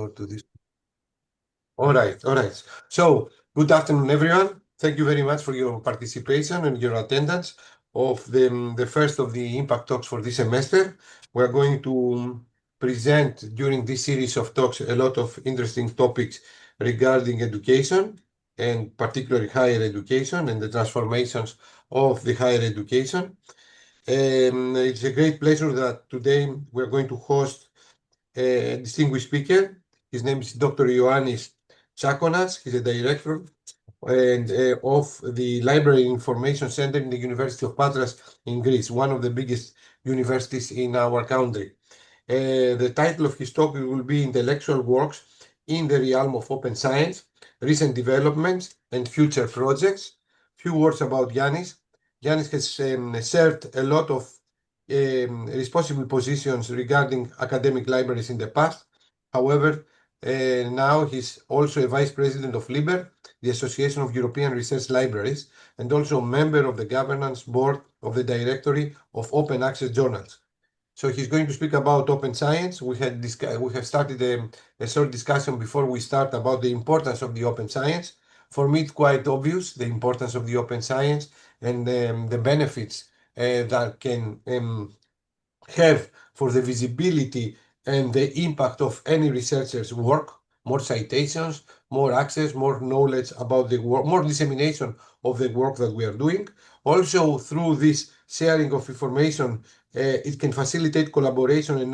go to this. All right. So, good afternoon, everyone. Thank you very much for your participation and your attendance of the first of the Impact Talks for this semester. We're going to present during this series of talks a lot of interesting topics regarding education, and particularly higher education and the transformations of the higher education. It's a great pleasure that today we're going to host a distinguished speaker. His name is Dr. Ioannis Tsakonas. He's a director of the Library Information Center in the University of Patras in Greece, one of the biggest universities in our country. The title of his talk will be Intellectual Works in the Realm of Open Science, Recent Developments and Future Projects. Few words about Ioannis. Ioannis has served a lot of responsible positions regarding academic libraries in the past. However, now he's also a vice president of LIBER, the Association of European Research Libraries, and also a member of the governance board of the Directory of Open Access Journals. So he's going to speak about open science. We have started a short discussion before we start about the importance of the open science. For me, it's quite obvious, the importance of the open science and the benefits that can have for the visibility and the impact of any researcher's work. More citations, more access, more knowledge about the work, more dissemination of the work that we are doing. Also, through this sharing of information, it can facilitate collaboration and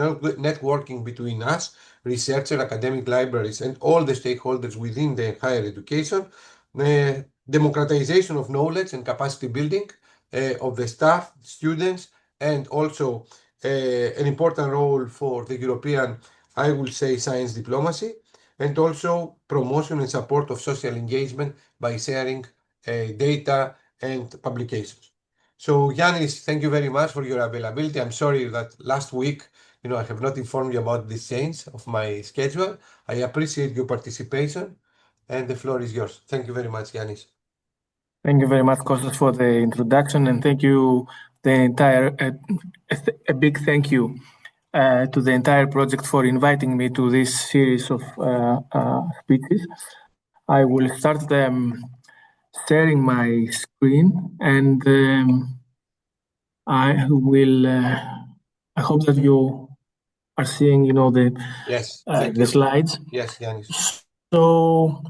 networking between us, researchers, academic libraries, and all the stakeholders within the higher education. Democratization of knowledge and capacity building of the staff, students, and also an important role for the European, I will say, science diplomacy, and also promotion and support of social engagement by sharing data and publications. So, Ioannis, thank you very much for your availability. I'm sorry that last week, I have not informed you about this change of my schedule. I appreciate your participation, and the floor is yours. Thank you very much, Ioannis. Thank you very much, Kostas, for the introduction, and thank you a big thank you to the entire project for inviting me to this series of speeches. I will start sharing my screen, and I hope that you are seeing, the slides. Yes, Ioannis. So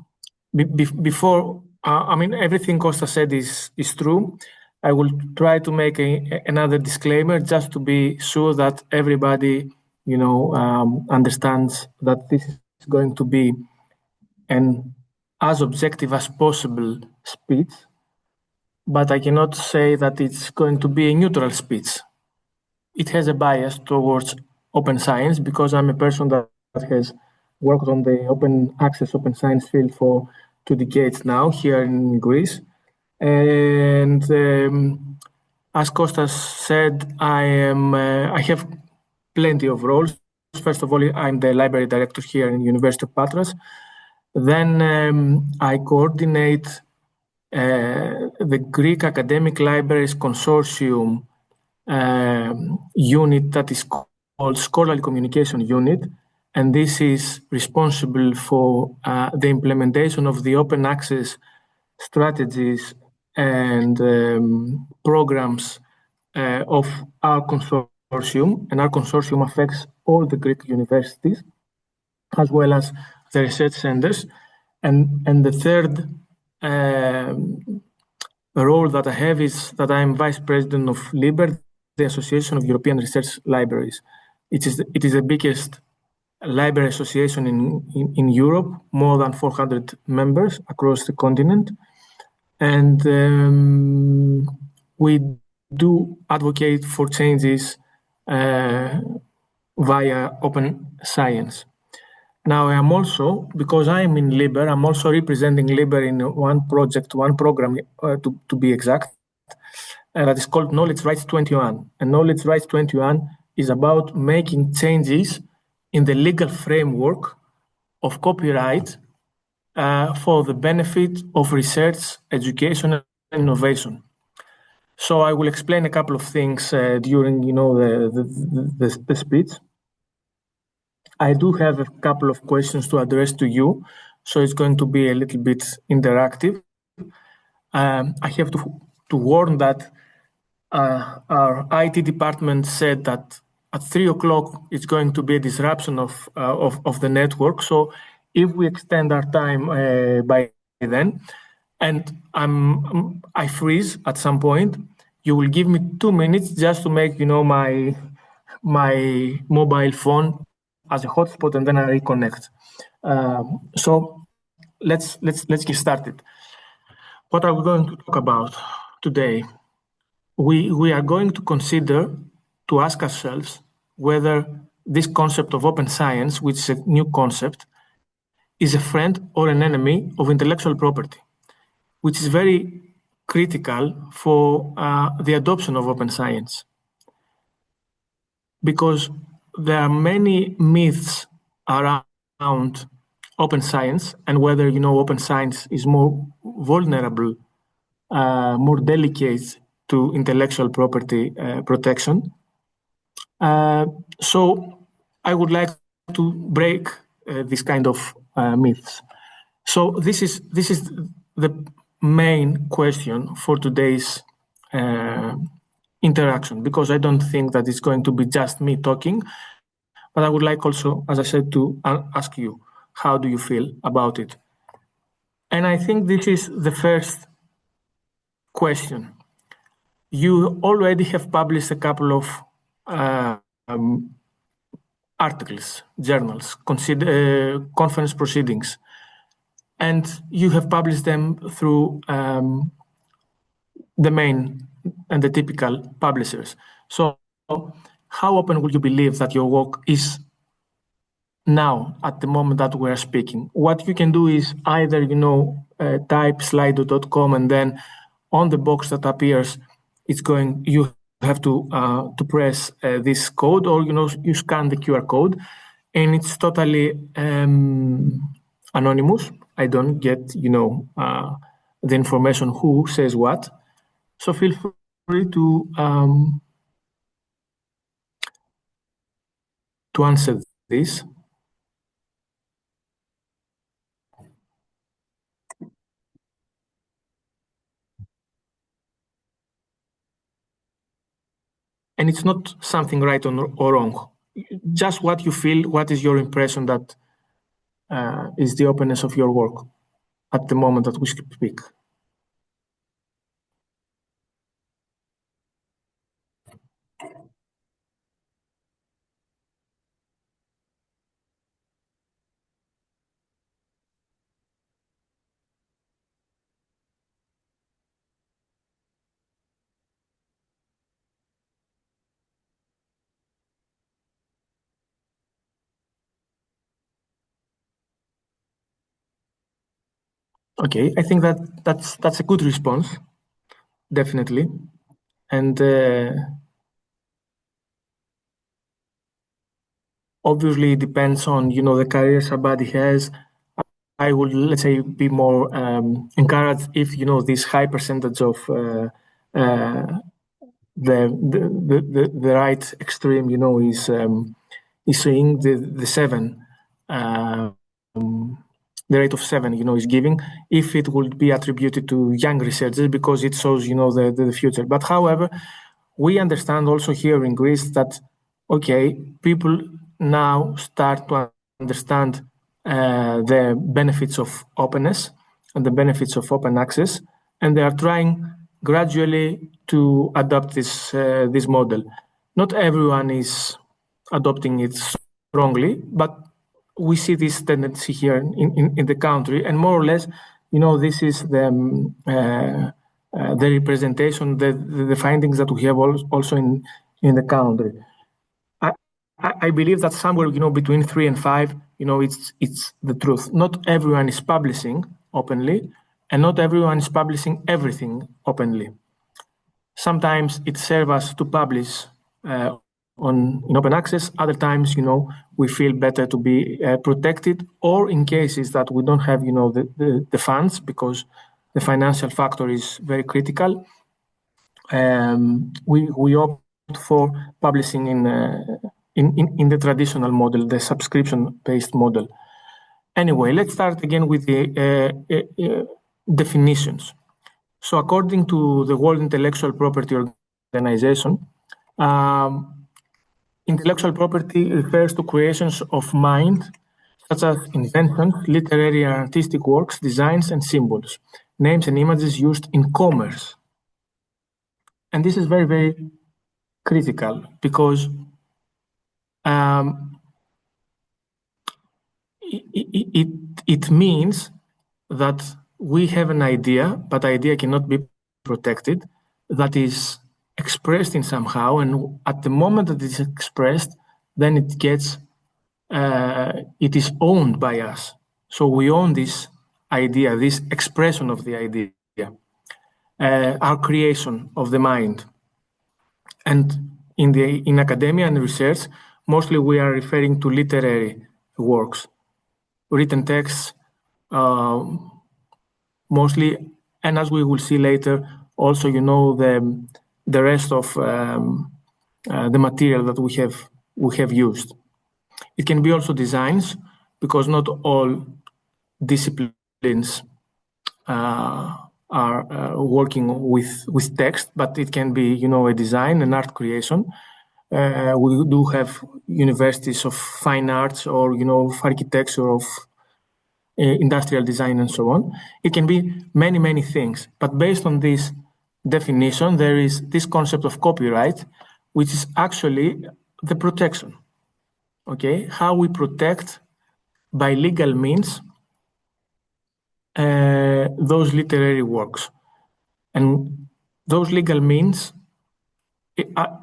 before, everything Costa said is true. I will try to make another disclaimer just to be sure that everybody, understands that this is going to be an as objective as possible speech, but I cannot say that it's going to be a neutral speech. It has a bias towards open science because I'm a person that has worked on the open access, open science field for 2 decades now here in Greece. And as Kostas said, I have plenty of roles. First of all, I'm the library director here in University of Patras. Then I coordinate the Greek Academic Libraries Consortium unit that is called Scholarly Communication Unit, and this is responsible for the implementation of the open access strategies and programs of our consortium, and our consortium affects all the Greek universities as well as the research centers. And the third role that I have is that I'm vice president of LIBER, the Association of European Research Libraries. It is the biggest library association in Europe, more than 400 members across the continent. And we do advocate for changes via open science. Now, I am also, because I am in LIBER, I'm also representing LIBER in one program to be exact, that is called Knowledge Rights 21. And Knowledge Rights 21 is about making changes in the legal framework of copyright for the benefit of research, education, and innovation. So I will explain a couple of things during, the speech. I do have a couple of questions to address to you, so it's going to be a little bit interactive. I have to warn that our IT department said that at 3 o'clock it's going to be a disruption of the network. So if we extend our time by then, and I freeze at some point, you will give me 2 minutes just to make my mobile phone as a hotspot, and then I reconnect. So let's get started. What are we going to talk about today? We are going to consider to ask ourselves whether this concept of open science, which is a new concept, is a friend or an enemy of intellectual property, which is very critical for the adoption of open science. Because there are many myths around open science and whether open science is more vulnerable, more delicate to intellectual property protection. So I would like to break this kind of myths. So this is the main question for today's interaction, because I don't think that it's going to be just me talking, but I would like also, as I said, to ask you, how do you feel about it? And I think this is the first question. You already have published a couple of articles, journals, conference proceedings, and you have published them through the main and the typical publishers. So how open would you believe that your work is now at the moment that we are speaking? What you can do is either type slido.com, and then on the box that appears, you have to press this code, or you scan the QR code, and it's totally anonymous. I don't get the information who says what. So feel free to answer this. And it's not something right or wrong. Just what you feel, what is your impression that is the openness of your work at the moment that we speak. Okay, I think that's a good response, definitely, and obviously it depends on the career somebody has. I would, let's say, be more encouraged if this high percentage of the right extreme is saying the 7. The rate of 7, is giving, if it would be attributed to young researchers, because it shows, the future. But however, we understand also here in Greece that, okay, people now start to understand the benefits of openness and the benefits of open access, and they are trying gradually to adopt this model. Not everyone is adopting it strongly, but we see this tendency here in the country, and more or less, this is the representation, the findings that we have also in the country. I believe that somewhere, between 3 and 5, it's the truth. Not everyone is publishing openly, and not everyone is publishing everything openly. Sometimes it serves us to publish in open access. Other times, we feel better to be protected, or in cases that we don't have, the funds, because the financial factor is very critical. We opt for publishing in the traditional model, the subscription-based model. Anyway, let's start again with the definitions. So according to the World Intellectual Property Organization, intellectual property refers to creations of mind, such as inventions, literary and artistic works, designs, and symbols, names and images used in commerce. And this is very, very critical because it means that we have an idea, but the idea cannot be protected, that is expressed in somehow, and at the moment that it is expressed, then it gets, it is owned by us. So we own this idea, this expression of the idea, our creation of the mind. And in academia and research, mostly we are referring to literary works, written texts, mostly, and as we will see later, also, the rest of the material that we have used. It can be also designs, because not all disciplines are working with text, but it can be, a design, an art creation. We do have universities of fine arts, or, of architecture, of industrial design, and so on. It can be many, many things. But based on this definition, there is this concept of copyright, which is actually the protection. Okay, how we protect by legal means those literary works. And those legal means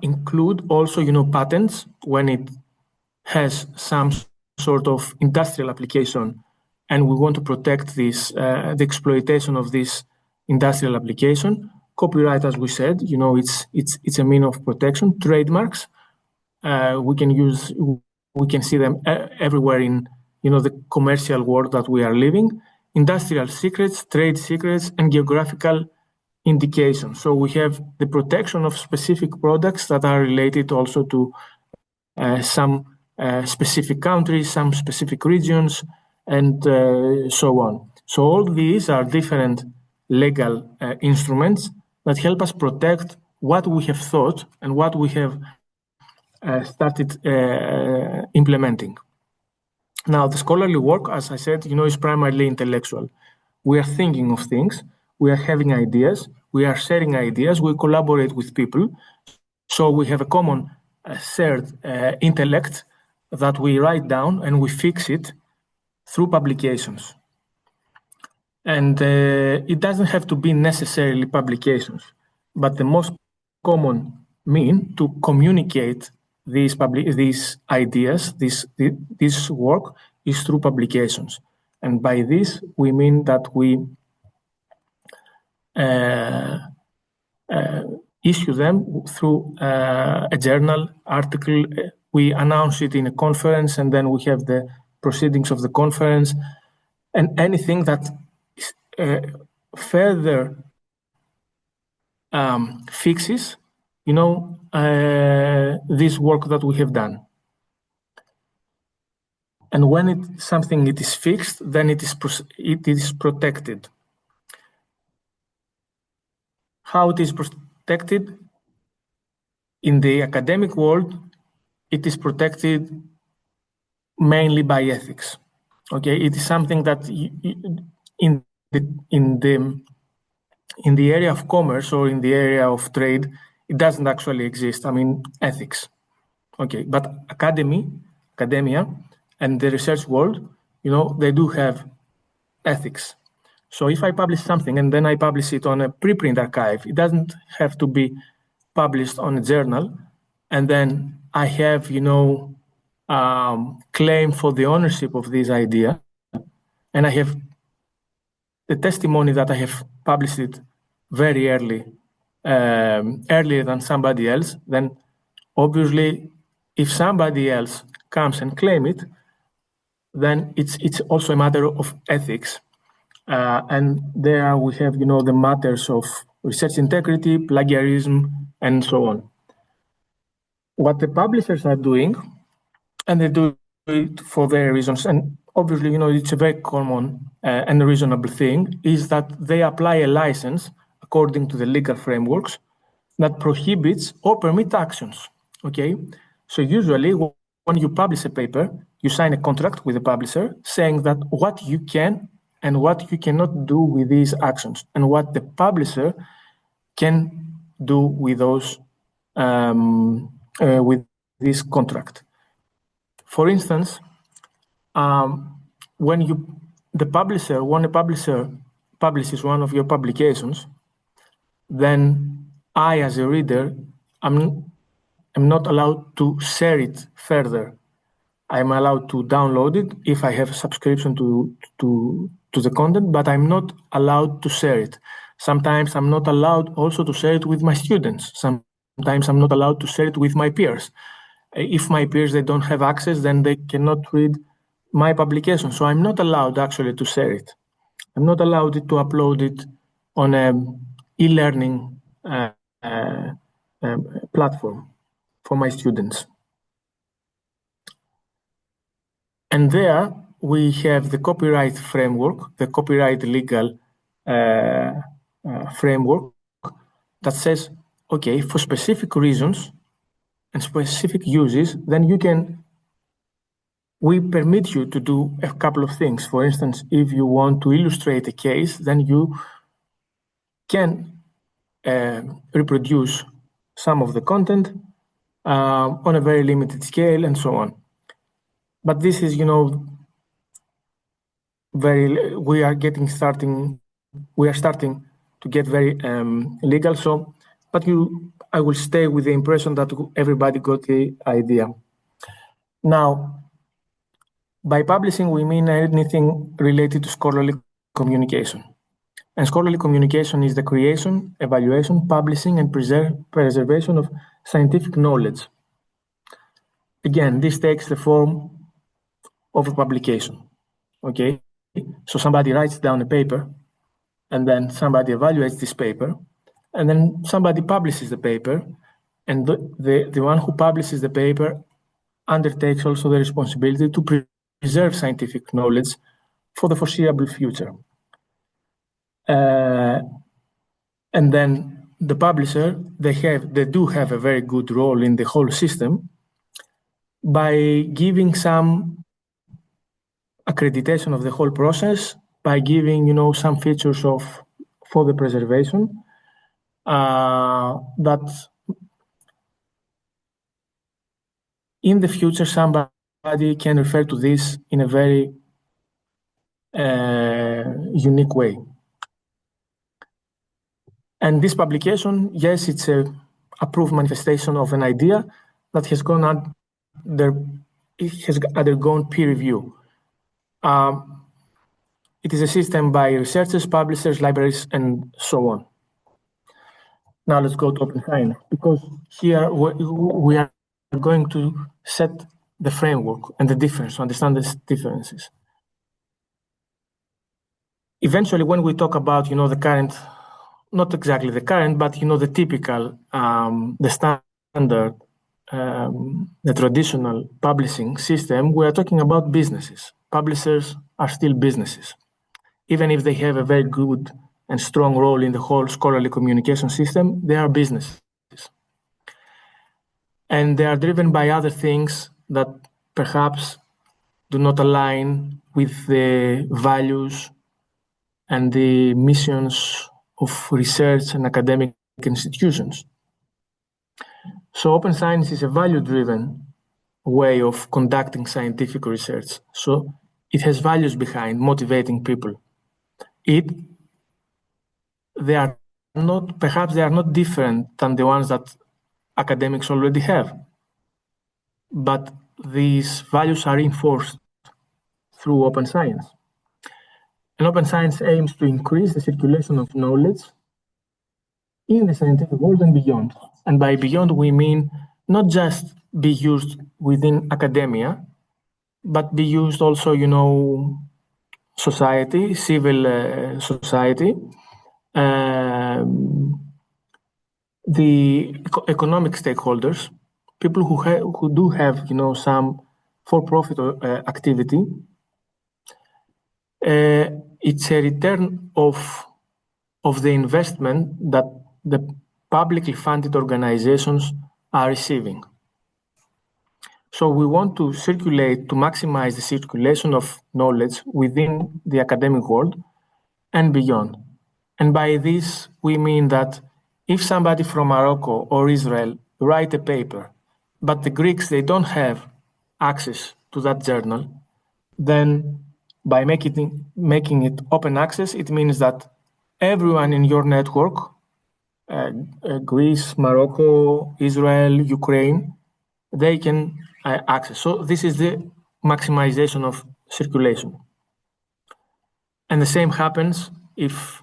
include also, patents, when it has some sort of industrial application, and we want to protect this, the exploitation of this industrial application. Copyright, as we said, it's a mean of protection. Trademarks, we can see them everywhere in, the commercial world that we are living. Industrial secrets, trade secrets, and geographical indications. So we have the protection of specific products that are related also to some specific countries, some specific regions, and so on. So all these are different legal instruments that help us protect what we have thought and what we have started implementing. Now, the scholarly work, as I said, is primarily intellectual. We are thinking of things, we are having ideas, we are sharing ideas, we collaborate with people. So we have a common shared intellect that we write down and we fix it through publications. And it doesn't have to be necessarily publications, but the most common mean to communicate these ideas, this work, is through publications. And by this, we mean that we issue them through a journal article. We announce it in a conference, and then we have the proceedings of the conference, and anything that further fixes, this work that we have done. And when it is fixed, then it is protected. How it is protected? In the academic world, it is protected mainly by ethics. Okay, it is something that in the area of commerce or in the area of trade, it doesn't actually exist. I mean, ethics. Okay, but academia, and the research world, they do have ethics. So if I publish something and then I publish it on a preprint archive, it doesn't have to be published on a journal, and then I have, claim for the ownership of this idea, and I have the testimony that I have published it very early, earlier than somebody else, then obviously if somebody else comes and claim it, then it's also a matter of ethics. And there we have, the matters of research integrity, plagiarism, and so on. What the publishers are doing and they do it for their reasons. And obviously, it's a very common and reasonable thing, is that they apply a license according to the legal frameworks that prohibits or permit actions, okay? So usually when you publish a paper, you sign a contract with the publisher saying that what you can and what you cannot do with these actions, and what the publisher can do with those with this contract. For instance, when a publisher publishes one of your publications, then I, as a reader, am not allowed to share it further. I'm allowed to download it if I have a subscription to the content, but I'm not allowed to share it. Sometimes I'm not allowed also to share it with my students. Sometimes I'm not allowed to share it with my peers. If my peers, they don't have access, then they cannot read my publication. So I'm not allowed actually to share it. I'm not allowed to upload it on an e-learning platform for my students. And there we have the copyright framework, the copyright legal framework that says, okay, for specific reasons and specific uses, then we permit you to do a couple of things. For instance, if you want to illustrate a case, then you can reproduce some of the content on a very limited scale and so on. But this is, we are starting to get very legal. So, but I will stay with the impression that everybody got the idea. Now, by publishing, we mean anything related to scholarly communication. And scholarly communication is the creation, evaluation, publishing, and preservation of scientific knowledge. Again, this takes the form of a publication, okay? So somebody writes down a paper, and then somebody evaluates this paper, and then somebody publishes the paper, and the one who publishes the paper undertakes also the responsibility to preserve scientific knowledge for the foreseeable future. And then the publisher, they do have a very good role in the whole system by giving some accreditation of the whole process, by giving, some features for the preservation that in the future somebody can refer to this in a very unique way. And this publication, yes, it's a approved manifestation of an idea that has undergone peer review. It is a system by researchers, publishers, libraries, and so on. Now let's go to Open Science, because here we are going to set the framework and the difference, to understand the differences. Eventually, when we talk about, the current, not exactly the current, but, the typical, the standard, the traditional publishing system, we are talking about businesses. Publishers are still businesses. Even if they have a very good and strong role in the whole scholarly communication system, they are businesses. And they are driven by other things that perhaps do not align with the values and the missions of research and academic institutions. So open science is a value-driven way of conducting scientific research. So it has values behind motivating people. They are not different than the ones that academics already have, but these values are reinforced through open science. And open science aims to increase the circulation of knowledge in the scientific world and beyond. And by beyond, we mean not just be used within academia, but be used also, society, civil society, the economic stakeholders, people who do have, some for-profit activity, it's a return of the investment that the publicly funded organizations are receiving. So we want to maximize the circulation of knowledge within the academic world and beyond. And by this, we mean that if somebody from Morocco or Israel write a paper, but the Greeks, they don't have access to that journal, then by making it open access, it means that everyone in your network, Greece, Morocco, Israel, Ukraine, they can access. So this is the maximization of circulation. And the same happens if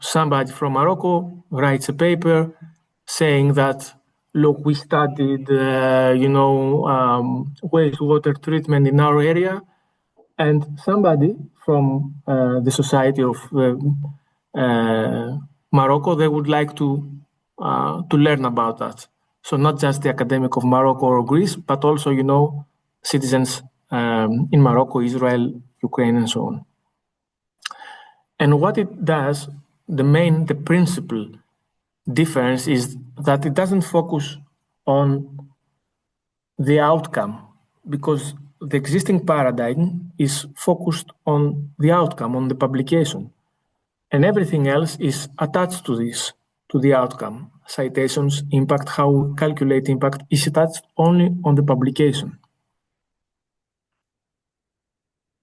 somebody from Morocco writes a paper saying that, look, we studied wastewater treatment in our area, and somebody from the society of Morocco, they would like to learn about that. So not just the academic of Morocco or Greece, but also citizens in Morocco, Israel, Ukraine, and so on. And what it does, the principal difference is that it doesn't focus on the outcome, because the existing paradigm is focused on the outcome, on the publication. And everything else is attached to this, to the outcome. Citations, impact, how we calculate impact is attached only on the publication.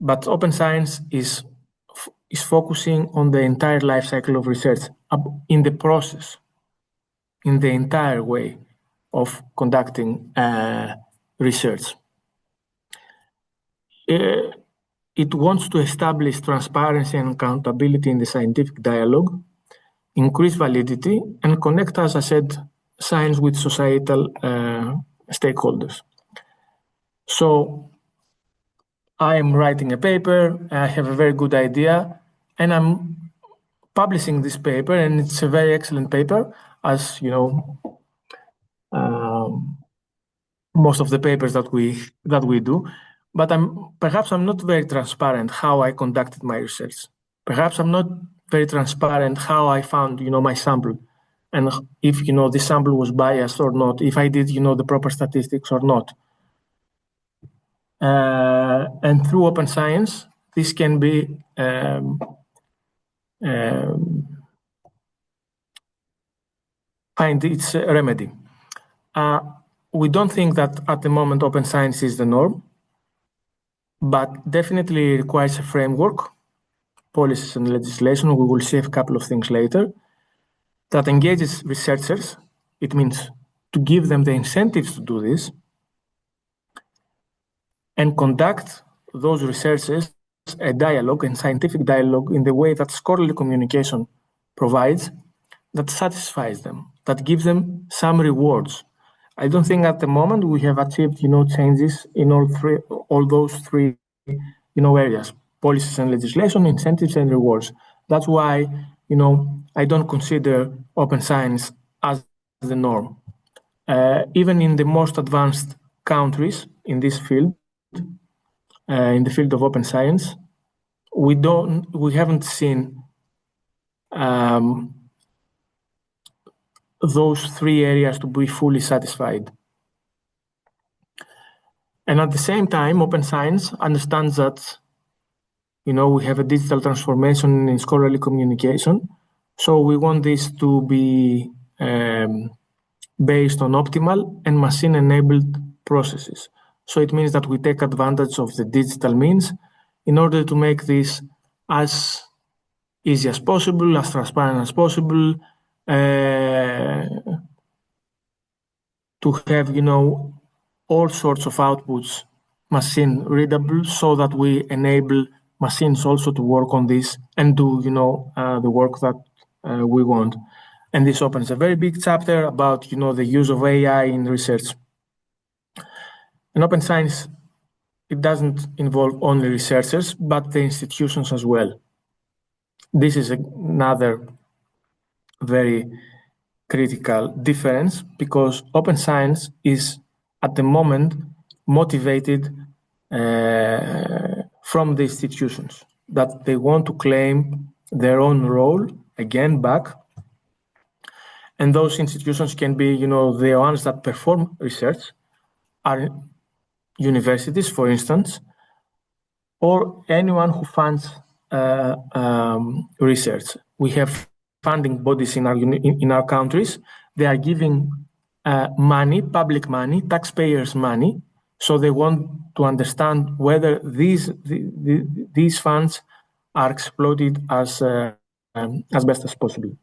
But open science is focusing on the entire life cycle of research, in the process, in the entire way of conducting research. It wants to establish transparency and accountability in the scientific dialogue, increase validity, and connect, as I said, science with societal stakeholders. So I am writing a paper, I have a very good idea, and I'm publishing this paper, and it's a very excellent paper, as most of the papers that we do. But perhaps I'm not very transparent how I conducted my research. Perhaps I'm not very transparent how I found my sample, and if this sample was biased or not, if I did the proper statistics or not. And through open science, this can be find its remedy. We don't think that at the moment open science is the norm, but definitely requires a framework, policies and legislation. We will see a couple of things later, that engages researchers. It means to give them the incentives to do this, and conduct those researchers a dialogue and scientific dialogue in the way that scholarly communication provides, that satisfies them, that gives them some rewards. I don't think at the moment we have achieved, changes in all those three, areas: policies and legislation, incentives and rewards. That's why, I don't consider open science as the norm. Even in the most advanced countries in this field, in the field of open science, we haven't seen those three areas to be fully satisfied. And at the same time, open science understands that, we have a digital transformation in scholarly communication. So we want this to be based on optimal and machine-enabled processes. So it means that we take advantage of the digital means in order to make this as easy as possible, as transparent as possible, to have, all sorts of outputs machine readable, so that we enable machines also to work on this and do, the work that we want. And this opens a very big chapter about, the use of AI in research. And open science, it doesn't involve only researchers, but the institutions as well. This is another very critical difference, because open science is at the moment motivated from the institutions, that they want to claim their own role again back. And those institutions can be, the ones that perform research are universities, for instance, or anyone who funds research. We have funding bodies in our countries. They are giving money, public money, taxpayers' money. So they want to understand whether these funds are exploited as best as possible.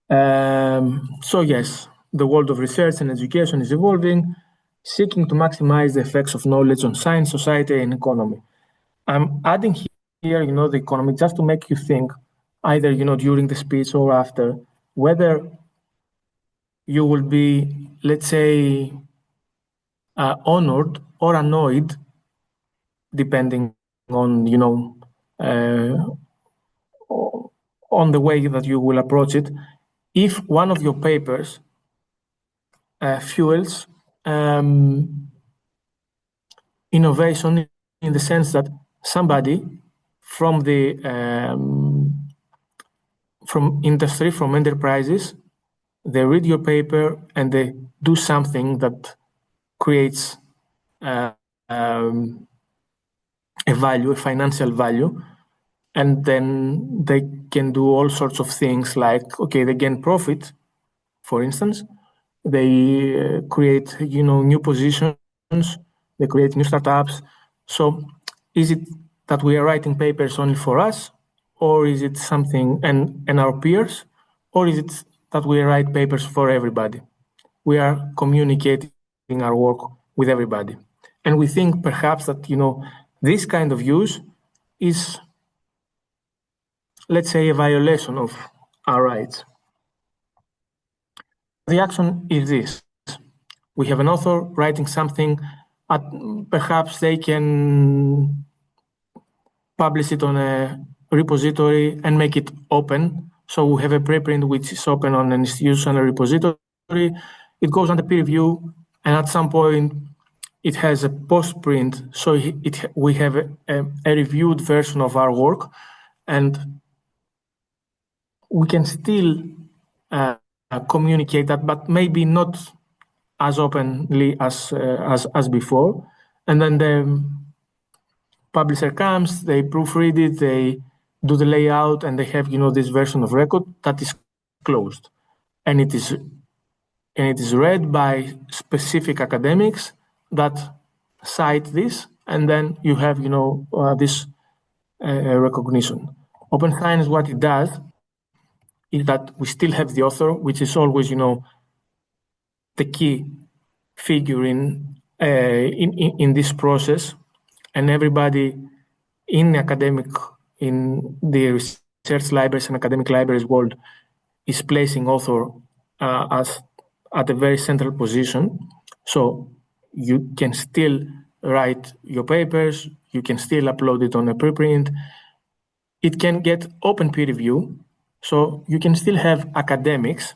So yes, the world of research and education is evolving, seeking to maximize the effects of knowledge on science, society, and economy. I'm adding here, the economy, just to make you think, either, during the speech or after, whether you will be, let's say, honored or annoyed, depending on, on the way that you will approach it, if one of your papers fuels innovation, in the sense that somebody from the from industry, from enterprises, they read your paper and they do something that creates a value, a financial value, and then they can do all sorts of things like, okay, they gain profit, for instance, they create, new positions, they create new startups. So is it that we are writing papers only for us, or is it something, and our peers, or is it that we write papers for everybody? We are communicating our work with everybody. And we think perhaps that, this kind of use is, let's say, a violation of our rights. The action is this. We have an author writing something, perhaps they can publish it on a repository and make it open. So we have a preprint which is open on an institutional repository. It goes under peer review, and at some point it has a post-print. So we have a reviewed version of our work, and we can still communicate that, but maybe not as openly as before. And then the publisher comes, they proofread it, they do the layout, and they have, this version of record that is closed, and it is read by specific academics that cite this, and then you have, this recognition. Open science, what it does is that we still have the author, which is always, the key figure in this process, and everybody in the research libraries and academic libraries world is placing author as at a very central position. So you can still write your papers, you can still upload it on a preprint. It can get open peer review, so you can still have academics,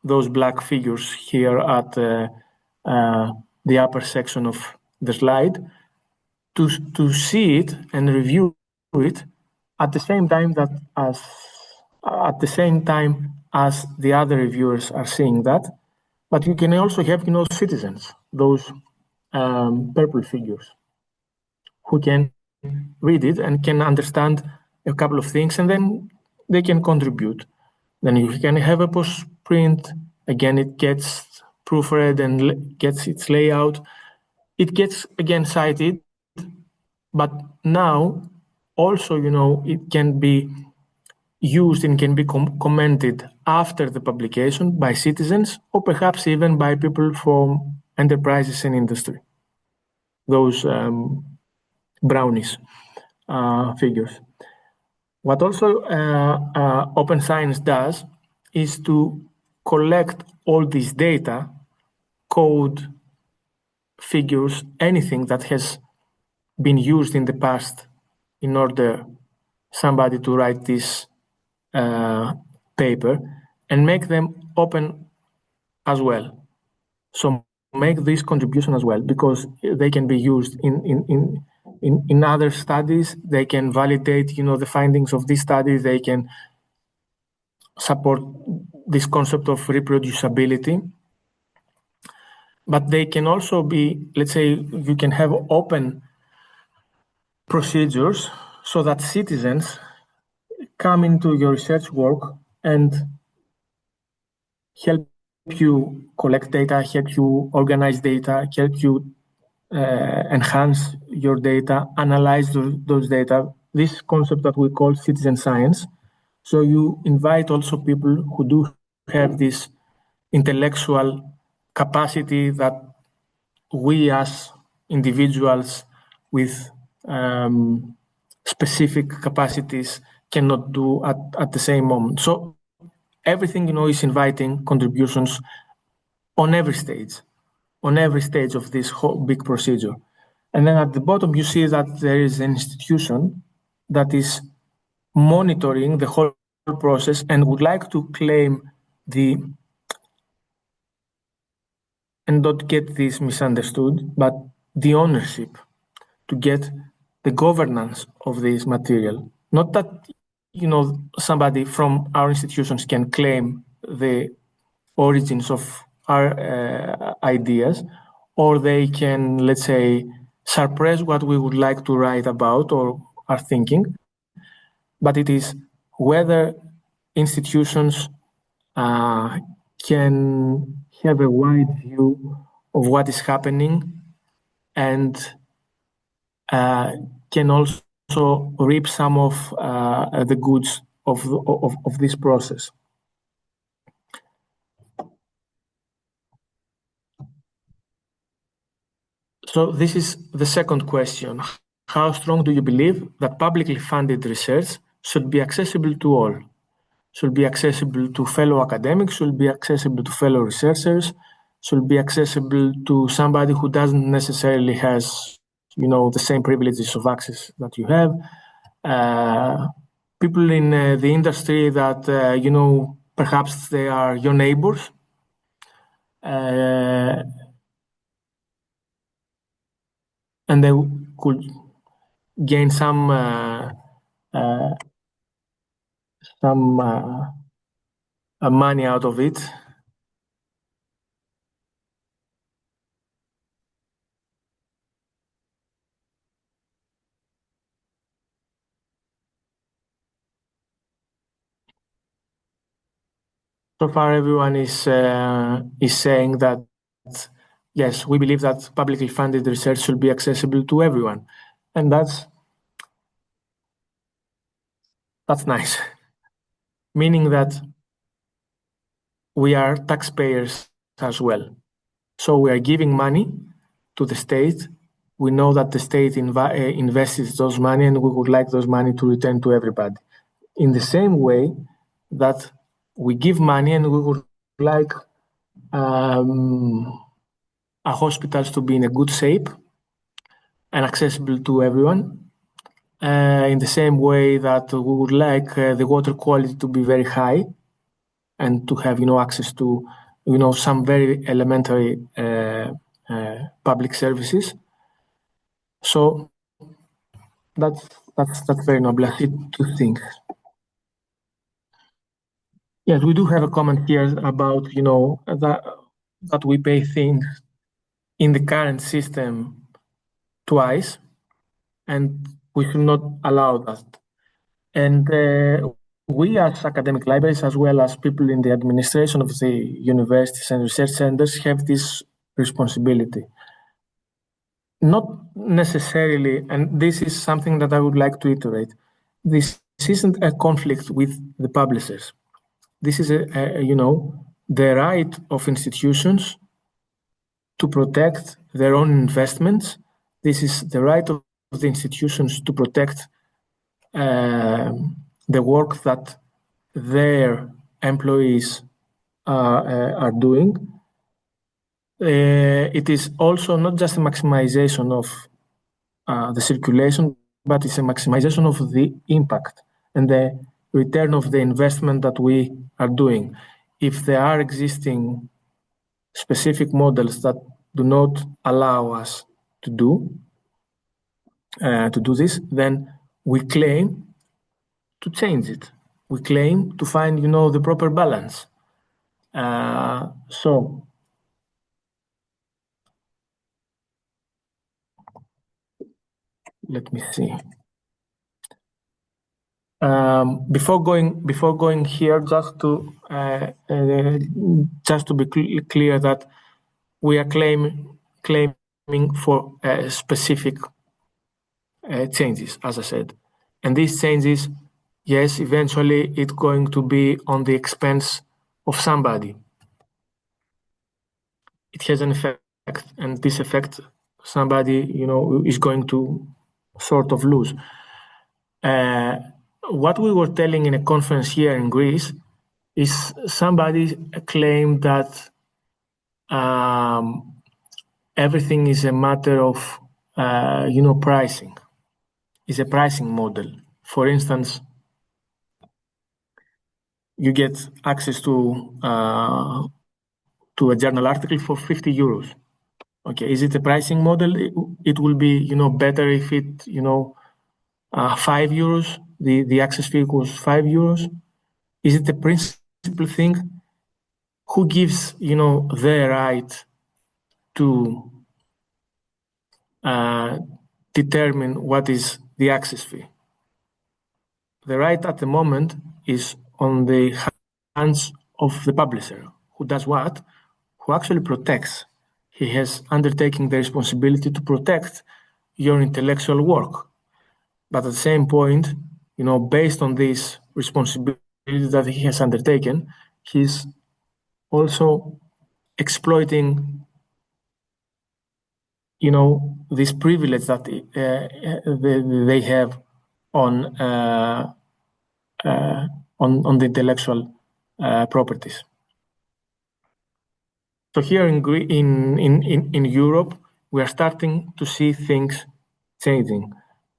those black figures here at the upper section of the slide, to see it and review it at the same time as the other reviewers are seeing that. But you can also have, citizens, those purple figures, who can read it and can understand a couple of things, and then they can contribute. Then you can have a post-print. Again, it gets proofread and gets its layout. It gets, again, cited, but now also, it can be used and can be commented after the publication by citizens, or perhaps even by people from enterprises and industry, those brownies figures. What also Open Science does is to collect all this data, code, figures, anything that has been used in the past in order somebody to write this paper, and make them open as well. So make this contribution as well, because they can be used in other studies. They can validate, the findings of this study. They can support this concept of reproducibility. But they can also be, let's say, you can have open procedures so that citizens come into your research work and help you collect data, help you organize data, help you enhance your data, analyze those data. This concept that we call citizen science. So you invite also people who do have this intellectual capacity that we as individuals with specific capacities cannot do at the same moment. So everything, is inviting contributions on every stage of this whole big procedure. And then at the bottom, you see that there is an institution that is monitoring the whole process and would like to claim and not get this misunderstood, but the ownership to get the governance of this material. Not that, somebody from our institutions can claim the origins of our ideas, or they can, let's say, suppress what we would like to write about or are thinking. But it is whether institutions can have a wide view of what is happening and can also reap some of the goods of this process. So this is the second question. How strong do you believe that publicly funded research should be accessible to all? Should be accessible to fellow academics, should be accessible to fellow researchers, should be accessible to somebody who doesn't necessarily has, the same privileges of access that you have. People in the industry that, perhaps they are your neighbors. And they could gain some money out of it. So far, everyone is saying that yes, we believe that publicly funded research should be accessible to everyone, and that's nice. Meaning that we are taxpayers as well. So we are giving money to the state. We know that the state invests those money, and we would like those money to return to everybody. In the same way that we give money and we would like our hospitals to be in a good shape and accessible to everyone. In the same way that we would like the water quality to be very high and to have, access to, some very elementary public services. So that's very noble. I see two things. Yes, we do have a comment here about, that we pay things in the current system twice, and we should not allow that. And we as academic libraries, as well as people in the administration of the universities and research centers, have this responsibility. Not necessarily, and this is something that I would like to iterate, this isn't a conflict with the publishers. This is, the right of institutions to protect their own investments. This is the right of the institutions to protect the work that their employees are doing. It is also not just a maximization of the circulation, but it's a maximization of the impact and the return of the investment that we are doing. If there are existing specific models that do not allow us to do this, then we claim to change it. We claim to find, the proper balance. So let me see. Before going here, just to be clear that we are claiming for specific changes, as I said, and these changes, yes, eventually it's going to be on the expense of somebody. It has an effect, and this effect somebody is going to sort of lose. What we were telling in a conference here in Greece is somebody claimed that everything is a matter of pricing. It's a pricing model. For instance, you get access to a journal article for 50 euros. Okay, is it a pricing model? It will be better if it 5 euros. The access fee was 5 euros. Is it a principal thing? Who gives the right to determine what is the access fee? The right at the moment is on the hands of the publisher, who does what? Who actually protects. He has undertaken the responsibility to protect your intellectual work. But at the same point, based on this responsibility that he has undertaken, he's also exploiting, this privilege that they have on the intellectual properties. So here in Europe, we are starting to see things changing.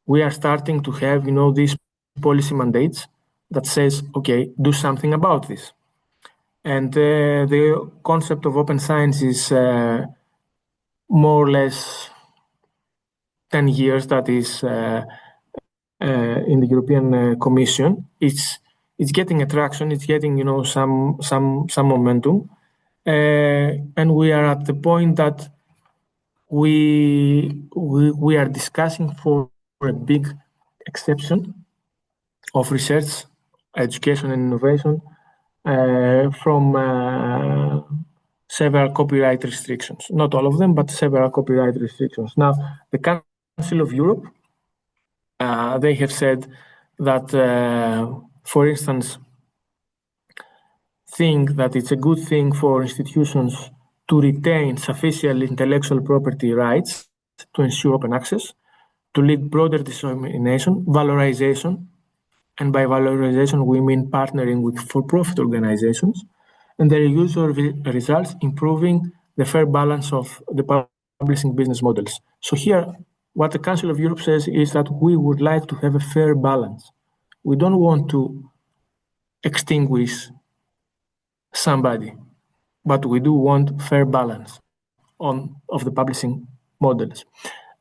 We are starting to have, these policy mandates that says, okay, do something about this. And the concept of open science is more or less 10 years that is in the European Commission. It's getting attraction. It's getting some momentum, and we are at the point that we are discussing for a big exception of research, education, and innovation from several copyright restrictions. Not all of them, but several copyright restrictions. Now, the Council of Europe, they have said that, for instance, think that it's a good thing for institutions to retain sufficient intellectual property rights to ensure open access, to lead broader dissemination, valorization, and by valorization we mean partnering with for-profit organizations, and their user results improving the fair balance of the publishing business models. So here, what the Council of Europe says is that we would like to have a fair balance. We don't want to extinguish somebody, but we do want fair balance of the publishing models.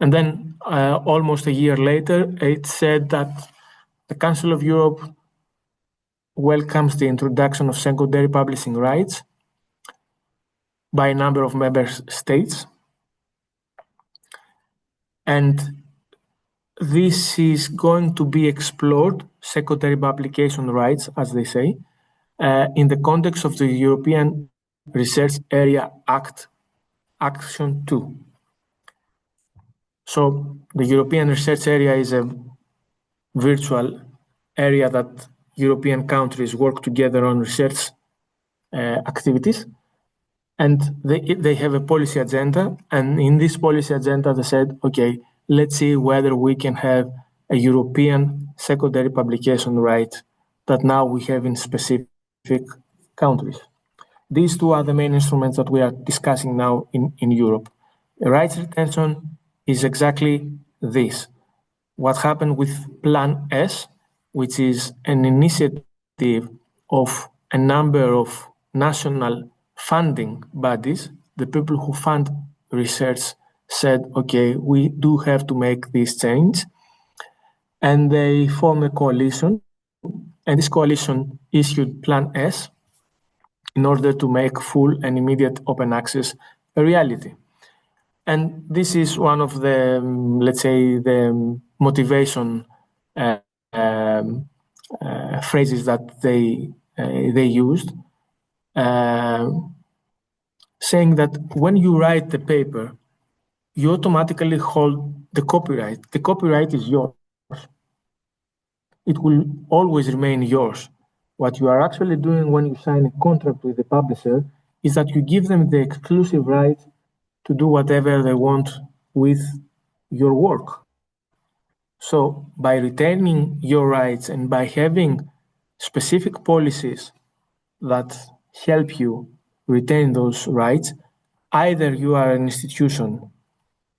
And then almost a year later, it said that the Council of Europe welcomes the introduction of secondary publishing rights by a number of member states. And this is going to be explored, secondary publication rights, as they say, in the context of the European Research Area Act, Action 2. So the European Research Area is a virtual area that European countries work together on research activities. And they have a policy agenda. And in this policy agenda, they said, okay, let's see whether we can have a European secondary publication right that now we have in specific countries. These two are the main instruments that we are discussing now in Europe. Rights retention is exactly this. What happened with Plan S, which is an initiative of a number of national funding bodies, the people who fund research said, okay, we do have to make this change. And they formed a coalition, and this coalition issued Plan S in order to make full and immediate open access a reality. And this is one of the, let's say, the motivation phrases that they used, saying that when you write the paper, you automatically hold the copyright. The copyright is yours. It will always remain yours. What you are actually doing when you sign a contract with the publisher is that you give them the exclusive right to do whatever they want with your work. So by retaining your rights and by having specific policies that help you retain those rights, either you are an institution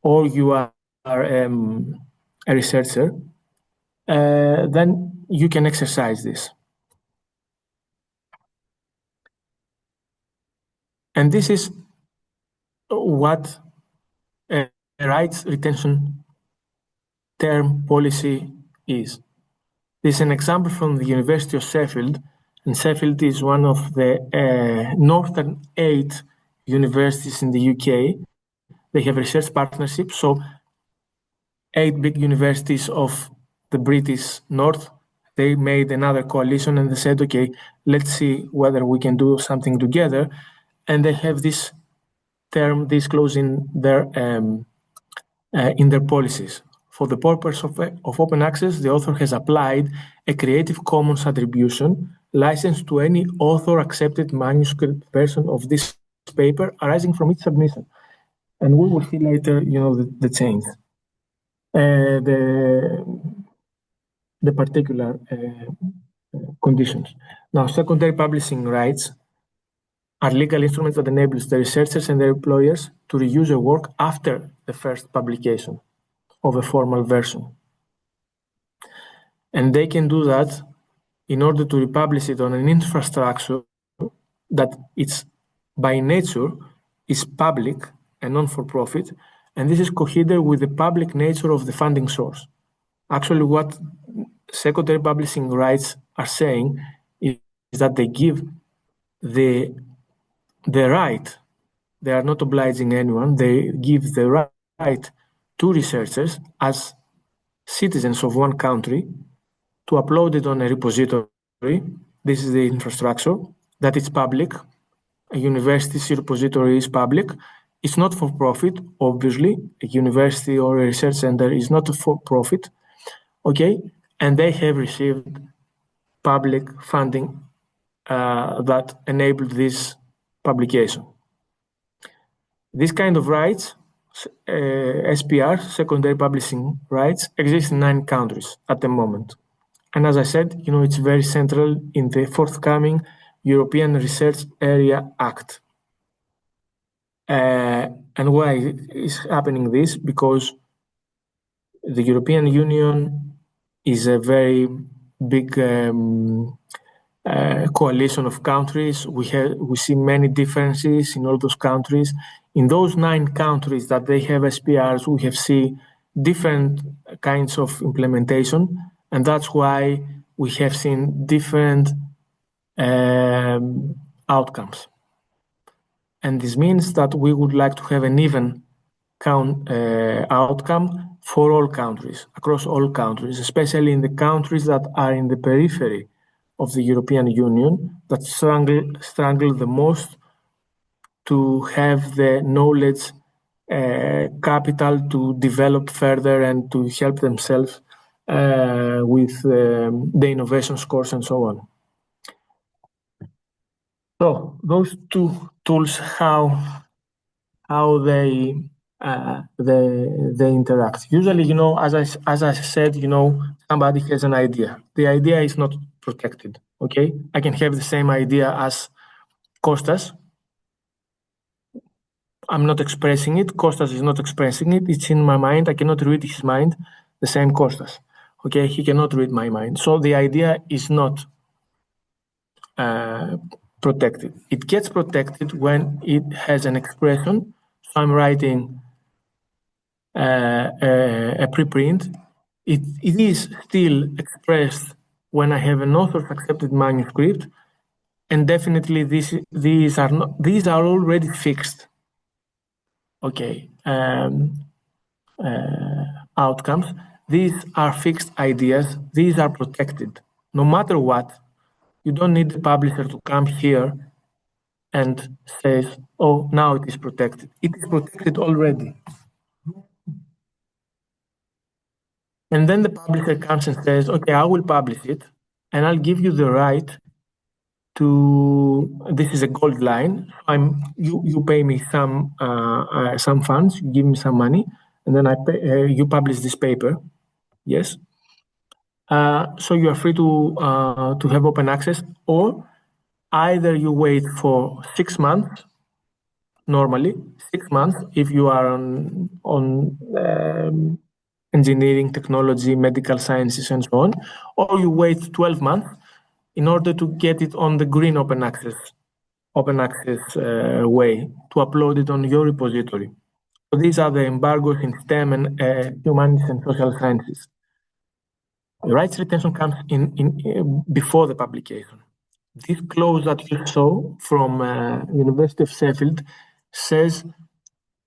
or you are a researcher, then you can exercise this. And this is what a rights retention term policy is. This is an example from the University of Sheffield, and Sheffield is one of the northern 8 universities in the UK. They have research partnerships, so 8 big universities of the British North, they made another coalition and they said, okay, let's see whether we can do something together. And they have this term, this clause in their policies. For the purpose of open access, the author has applied a Creative Commons attribution license to any author-accepted manuscript version of this paper arising from its submission. And we will see later, the change. The particular conditions. Now, secondary publishing rights are legal instruments that enables the researchers and their employers to reuse a work after the first publication of a formal version. And they can do that in order to republish it on an infrastructure that it's by nature is public and non-for-profit, and this is coherent with the public nature of the funding source. Actually, what secondary publishing rights are saying is that they give the right, they are not obliging anyone, they give the right to researchers as citizens of one country to upload it on a repository. This is the infrastructure, that it's public. A university's repository is public. It's not for profit, obviously. A university or a research center is not for profit. Okay, and they have received public funding that enabled this publication. This kind of rights, SPR, secondary publishing rights, exist in 9 countries at the moment. And as I said, it's very central in the forthcoming European Research Area Act. And why is happening this? Because the European Union is a very big coalition of countries. We see many differences in all those countries. In those 9 countries that they have SPRs, we have seen different kinds of implementation, and that's why we have seen different outcomes. And this means that we would like to have an even outcome for all countries, across all countries, especially in the countries that are in the periphery of the European Union, that struggle the most to have the knowledge capital to develop further and to help themselves with the innovation scores and so on. So those 2 tools, how they interact. Usually, as I said, somebody has an idea. The idea is not protected. Okay, I can have the same idea as Kostas. I'm not expressing it. Kostas is not expressing it. It's in my mind. I cannot read his mind. The same Kostas. Okay, he cannot read my mind. So the idea is not protected. It gets protected when it has an expression. So I'm writing a preprint. It is still expressed when I have an author's accepted manuscript, and definitely these are already fixed. Okay, outcomes. These are fixed ideas. These are protected. No matter what, you don't need the publisher to come here and says, "Oh, now it is protected." It is protected already. And then the publisher comes and says, "Okay, I will publish it, and I'll give you the right to." This is a gold line. You pay me some funds, you give me some money, and then you publish this paper. Yes. So you are free to have open access, or either you wait for 6 months. Normally, 6 months if you are on engineering, technology, medical sciences, and so on, or you wait 12 months in order to get it on the green open access way to upload it on your repository. So these are the embargoes in STEM and humanities and social sciences. The rights retention comes in before the publication. This clause that you saw from University of Sheffield says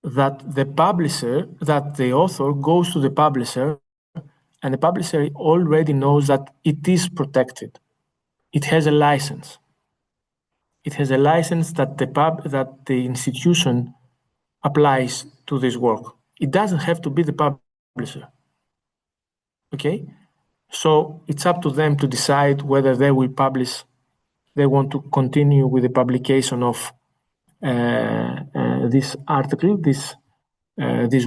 that the author goes to the publisher, and the publisher already knows that it is protected. It has a license. It has a license that the institution applies to this work. It doesn't have to be the publisher. Okay? So it's up to them to decide whether they will publish, they want to continue with the publication of this article, this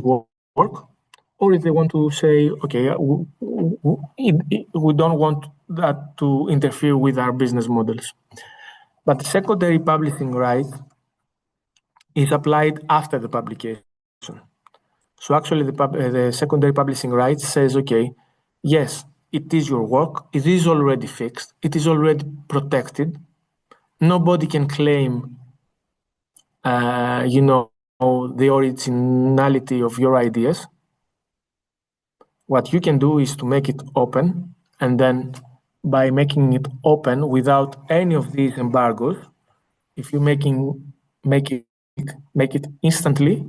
work, or if they want to say, okay, we don't want that to interfere with our business models. But the secondary publishing right is applied after the publication. So actually the secondary publishing right says, okay, yes, it is your work, it is already fixed, it is already protected. Nobody can claim, the originality of your ideas. What you can do is to make it open, and then by making it open without any of these embargoes, if you make it instantly,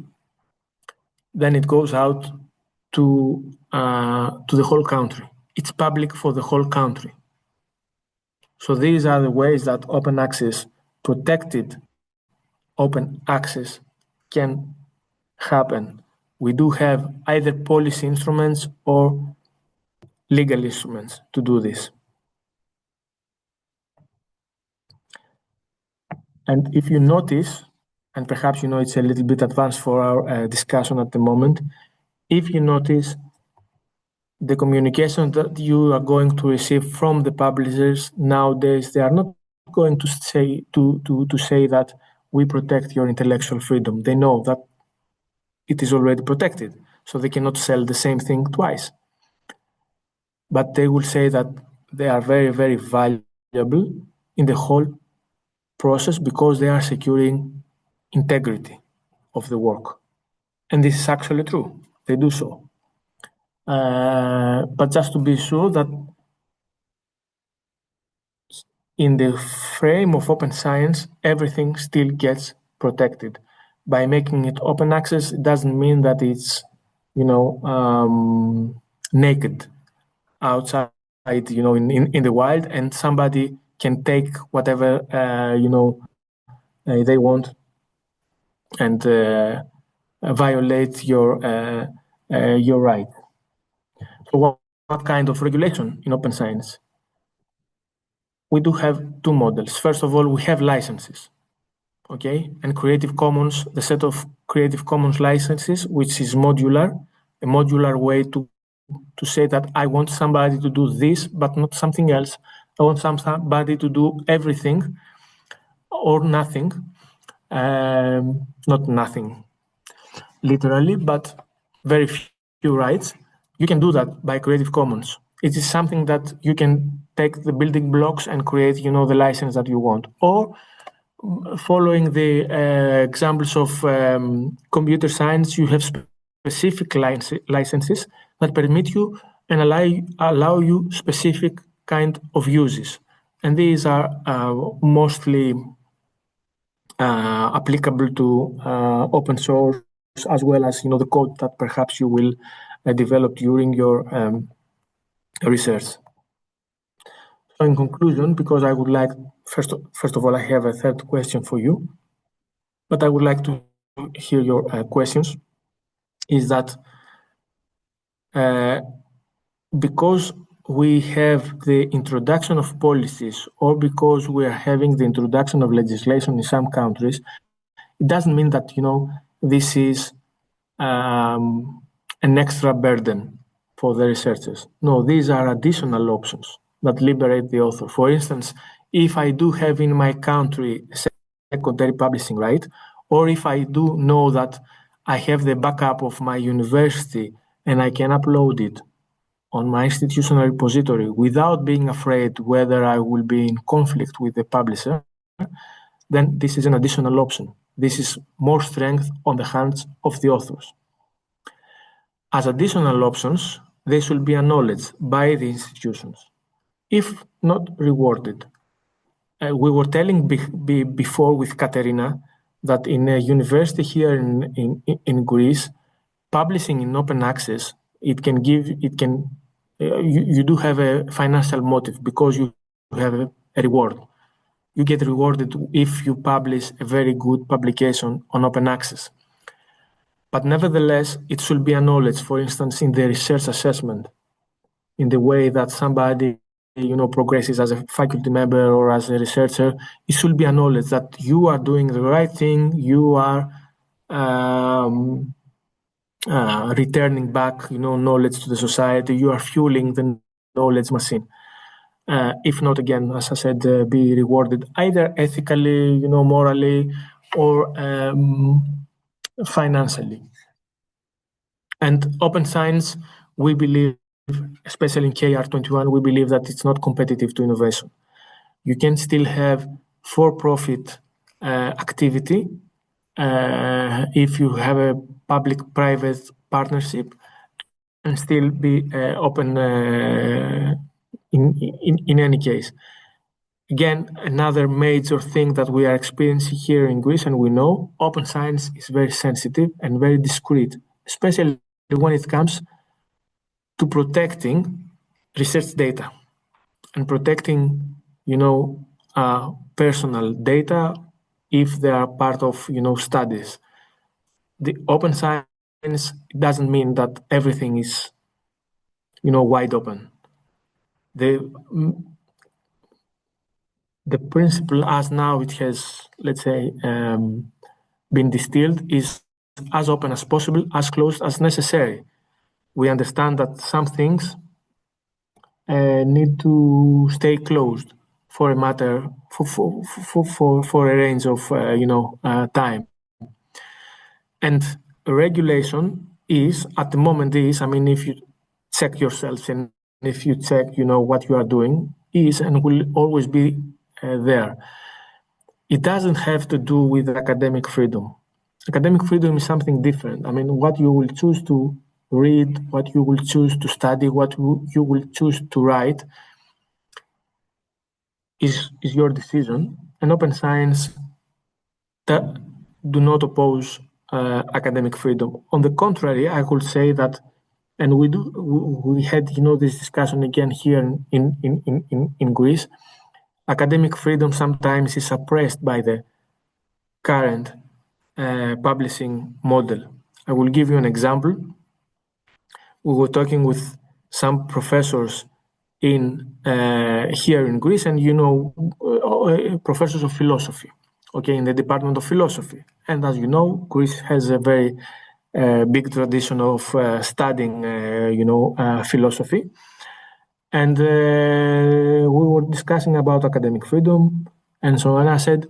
then it goes out to the whole country. It's public for the whole country. So these are the ways that open access, protected open access, can happen. We do have either policy instruments or legal instruments to do this. And if you notice, and perhaps it's a little bit advanced for our discussion at the moment, if you notice, the communication that you are going to receive from the publishers nowadays, they are not going to say that we protect your intellectual freedom. They know that it is already protected, so they cannot sell the same thing twice. But they will say that they are very, very valuable in the whole process because they are securing integrity of the work. And this is actually true. They do so. But just to be sure that in the frame of open science, everything still gets protected. By making it open access, it doesn't mean that it's, naked outside, in the wild, and somebody can take whatever, they want and violate your right. So what kind of regulation in open science? We do have two models. First of all, we have licenses, okay? And Creative Commons, the set of Creative Commons licenses, which is modular, a modular way to say that I want somebody to do this, but not something else. I want somebody to do everything or nothing. Not nothing, literally, but very few rights. You can do that by Creative Commons. It is something that you can take the building blocks and create, the license that you want. Or following the examples of computer science, you have specific licenses that permit you and allow you specific kind of uses. And these are mostly applicable to open source, as well as the code that perhaps you will develop during your research. So in conclusion, because I would like, first of all, I have a third question for you, but I would like to hear your questions, is that because we have the introduction of policies, or because we are having the introduction of legislation in some countries, it doesn't mean that this is an extra burden for the researchers. No, these are additional options that liberate the author. For instance, if I do have in my country secondary publishing right, or if I do know that I have the backup of my university and I can upload it on my institutional repository without being afraid whether I will be in conflict with the publisher, then this is an additional option. This is more strength on the hands of the authors. As additional options, they should be acknowledged by the institutions, if not rewarded. We were telling before with Katerina that in a university here in Greece, publishing in open access, you do have a financial motive because you have a reward. You get rewarded if you publish a very good publication on open access. But nevertheless, it should be acknowledged, for instance, in the research assessment, in the way that somebody progresses as a faculty member or as a researcher. It should be acknowledged that you are doing the right thing. You are returning back, knowledge to the society. You are fueling the knowledge machine. If not, again, as I said, be rewarded either ethically, morally, or financially. And open science, we believe, especially in KR21, we believe that it's not competitive to innovation. You can still have for-profit activity if you have a public-private partnership and still be open in any case. Again, another major thing that we are experiencing here in Greece, and we know, open science is very sensitive and very discreet, especially when it comes to protecting research data and protecting, personal data if they are part of, studies. The open science doesn't mean that everything is, wide open. The principle as now it has, let's say, been distilled is as open as possible, as closed as necessary. We understand that some things need to stay closed for a matter for a range of time. And regulation is at the moment if you check yourself and if you check what you are doing is and will always be there. It doesn't have to do with academic freedom. Academic freedom is something different. What you will choose to read, what you will choose to study, what you will choose to write is your decision. And open science that do not oppose academic freedom. On the contrary, I could say that, and we had this discussion again here in Greece. Academic freedom sometimes is suppressed by the current publishing model. I will give you an example. We were talking with some professors here in Greece, and professors of philosophy, in the Department of Philosophy. And as you know, Greece has a very big tradition of studying, philosophy. And we were discussing about academic freedom and so on. I said,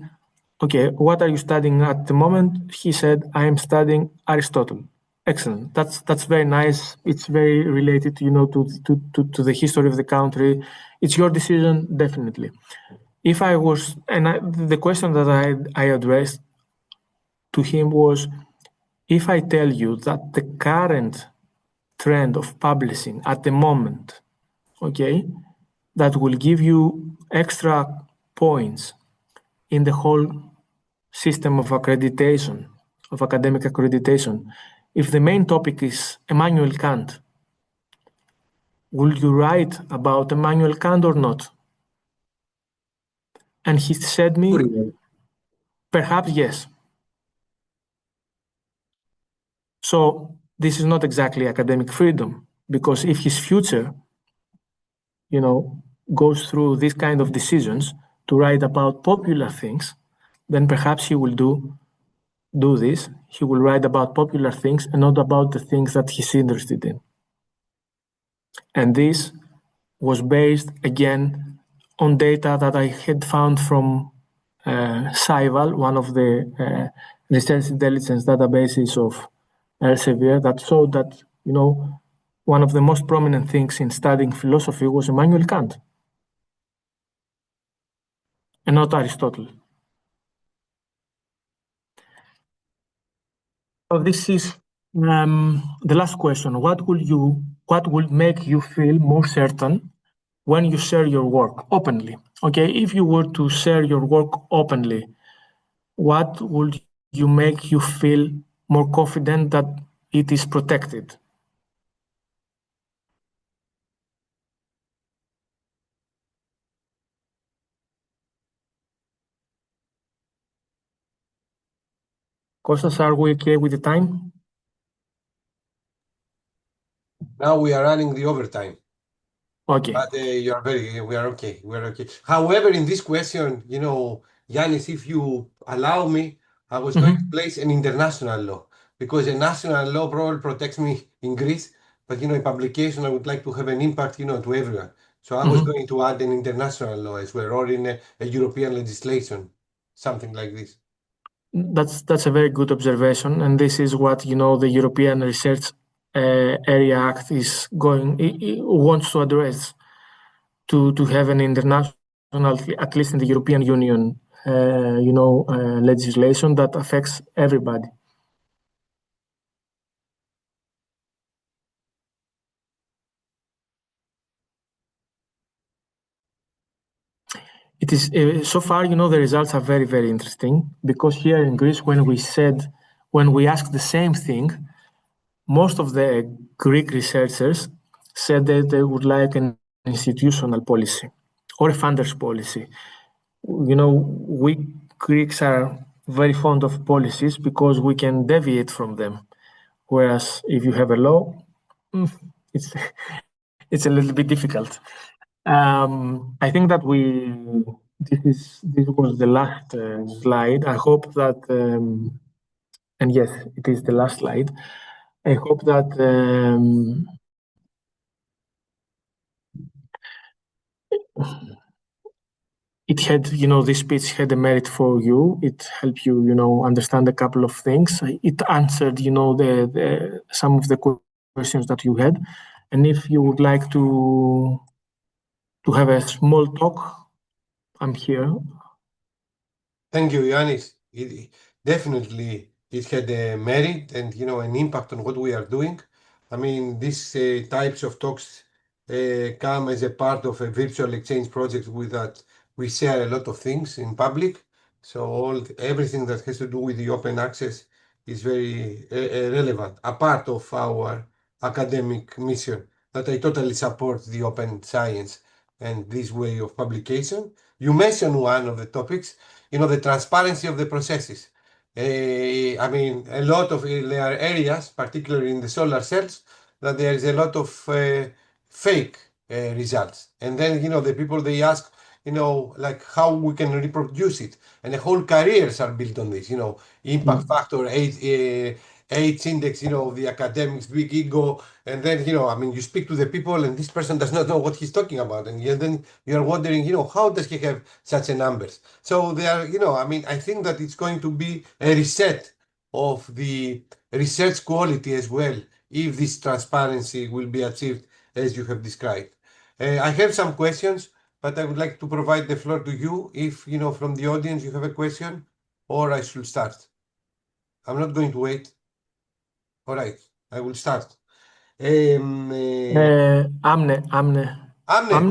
okay, what are you studying at the moment? He said, I am studying Aristotle. Excellent. That's very nice. It's very related, to the history of the country. It's your decision, definitely. if I was, the question that I addressed to him was, if I tell you that the current trend of publishing at the moment, okay, that will give you extra points in the whole system of accreditation, of academic accreditation. If the main topic is Immanuel Kant, will you write about Immanuel Kant or not? And he said me, perhaps yes. So this is not exactly academic freedom, because if his future, goes through these kind of decisions to write about popular things, then perhaps he will do this. He will write about popular things and not about the things that he's interested in. And this was based again on data that I had found from Scival, one of the research intelligence databases of Elsevier, that showed that, one of the most prominent things in studying philosophy was Immanuel Kant and not Aristotle. So this is the last question. What will make you feel more certain when you share your work openly? Okay, if you were to share your work openly, what would you make you feel more confident that it is protected? Costas, are we okay with the time? Now we are running the overtime. Okay. But we are okay. We are okay. However, in this question, Yannis, if you allow me, I was going to place an international law because a national law probably protects me in Greece, but in publication, I would like to have an impact, to everyone. So I was going to add an international law as well, or in a European legislation, something like this. That's a very good observation, and this is what the European Research Area Act is wants to address, to have an international, at least in the European Union, legislation that affects everybody. It is so far, the results are very, very interesting, because here in Greece, when we asked the same thing, most of the Greek researchers said that they would like an institutional policy or a funders policy. We Greeks are very fond of policies because we can deviate from them. Whereas if you have a law, it's it's a little bit difficult. I think that this was the last slide. I hope that, and yes, it is the last slide. I hope that it had, this speech had a merit for you. It helped you, understand a couple of things. It answered, some of the questions that you had. And if you would like to have a small talk, I'm here. Thank you, Ioannis. Definitely it had a merit and an impact on what we are doing. I mean, these types of talks come as a part of a virtual exchange project with that we share a lot of things in public. So everything that has to do with the open access is very relevant, a part of our academic mission. That I totally support the open science and this way of publication. You mentioned one of the topics, the transparency of the processes. I mean, a lot of there are areas, particularly in the solar cells, that there is a lot of fake results. And then, the people they ask, like how we can reproduce it. And the whole careers are built on this, impact factor, age index, the academics, big ego. And then, I mean, you speak to the people and this person does not know what he's talking about. And then you are wondering, how does he have such a numbers? So there are, I mean, I think that it's going to be a reset of the research quality as well, if this transparency will be achieved as you have described. I have some questions, but I would like to provide the floor to you if, from the audience you have a question, or I should start. I'm not going to wait. All right, I will start. Amne. Amne,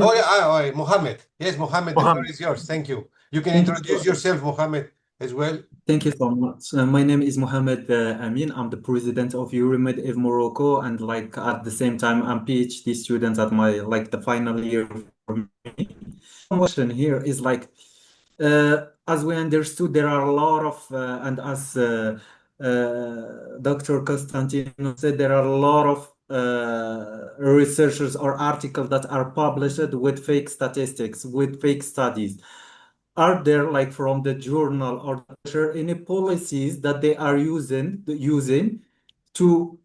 oh, yeah, Mohammed. Yes, Mohammed, the floor Mohammed. is yours. Thank you. You can Thank you. introduce yourself, Mohammed, as well. Thank you so much. My name is Mohammed Amin. I'm the president of Euromed of Morocco, and at the same time, I'm PhD student at my the final year for me. Question here is as we understood, there are a lot of and as Dr. Constantino said, there are a lot of researchers or articles that are published with fake statistics, with fake studies. Are there from the journal or any policies that they are using to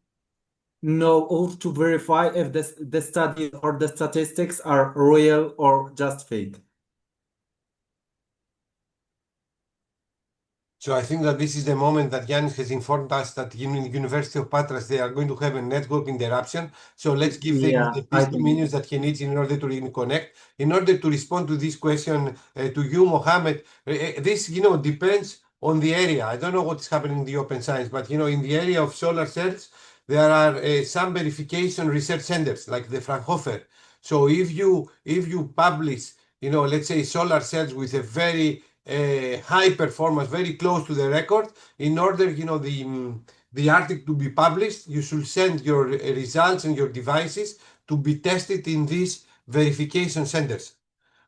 know or to verify if the studies or the statistics are real or just fake? So I think that this is the moment that Yannis has informed us that in the University of Patras they are going to have a network interruption. So let's give them Yeah, the I 50 think. minutes that he needs in order to reconnect. In order to respond to this question to you, Mohammed, this depends on the area. I don't know what's happening in the open science, but in the area of solar cells, there are some verification research centers like the Fraunhofer. So if you publish, let's say solar cells with a very high performance, very close to the record. In order, the article to be published, you should send your results and your devices to be tested in these verification centers.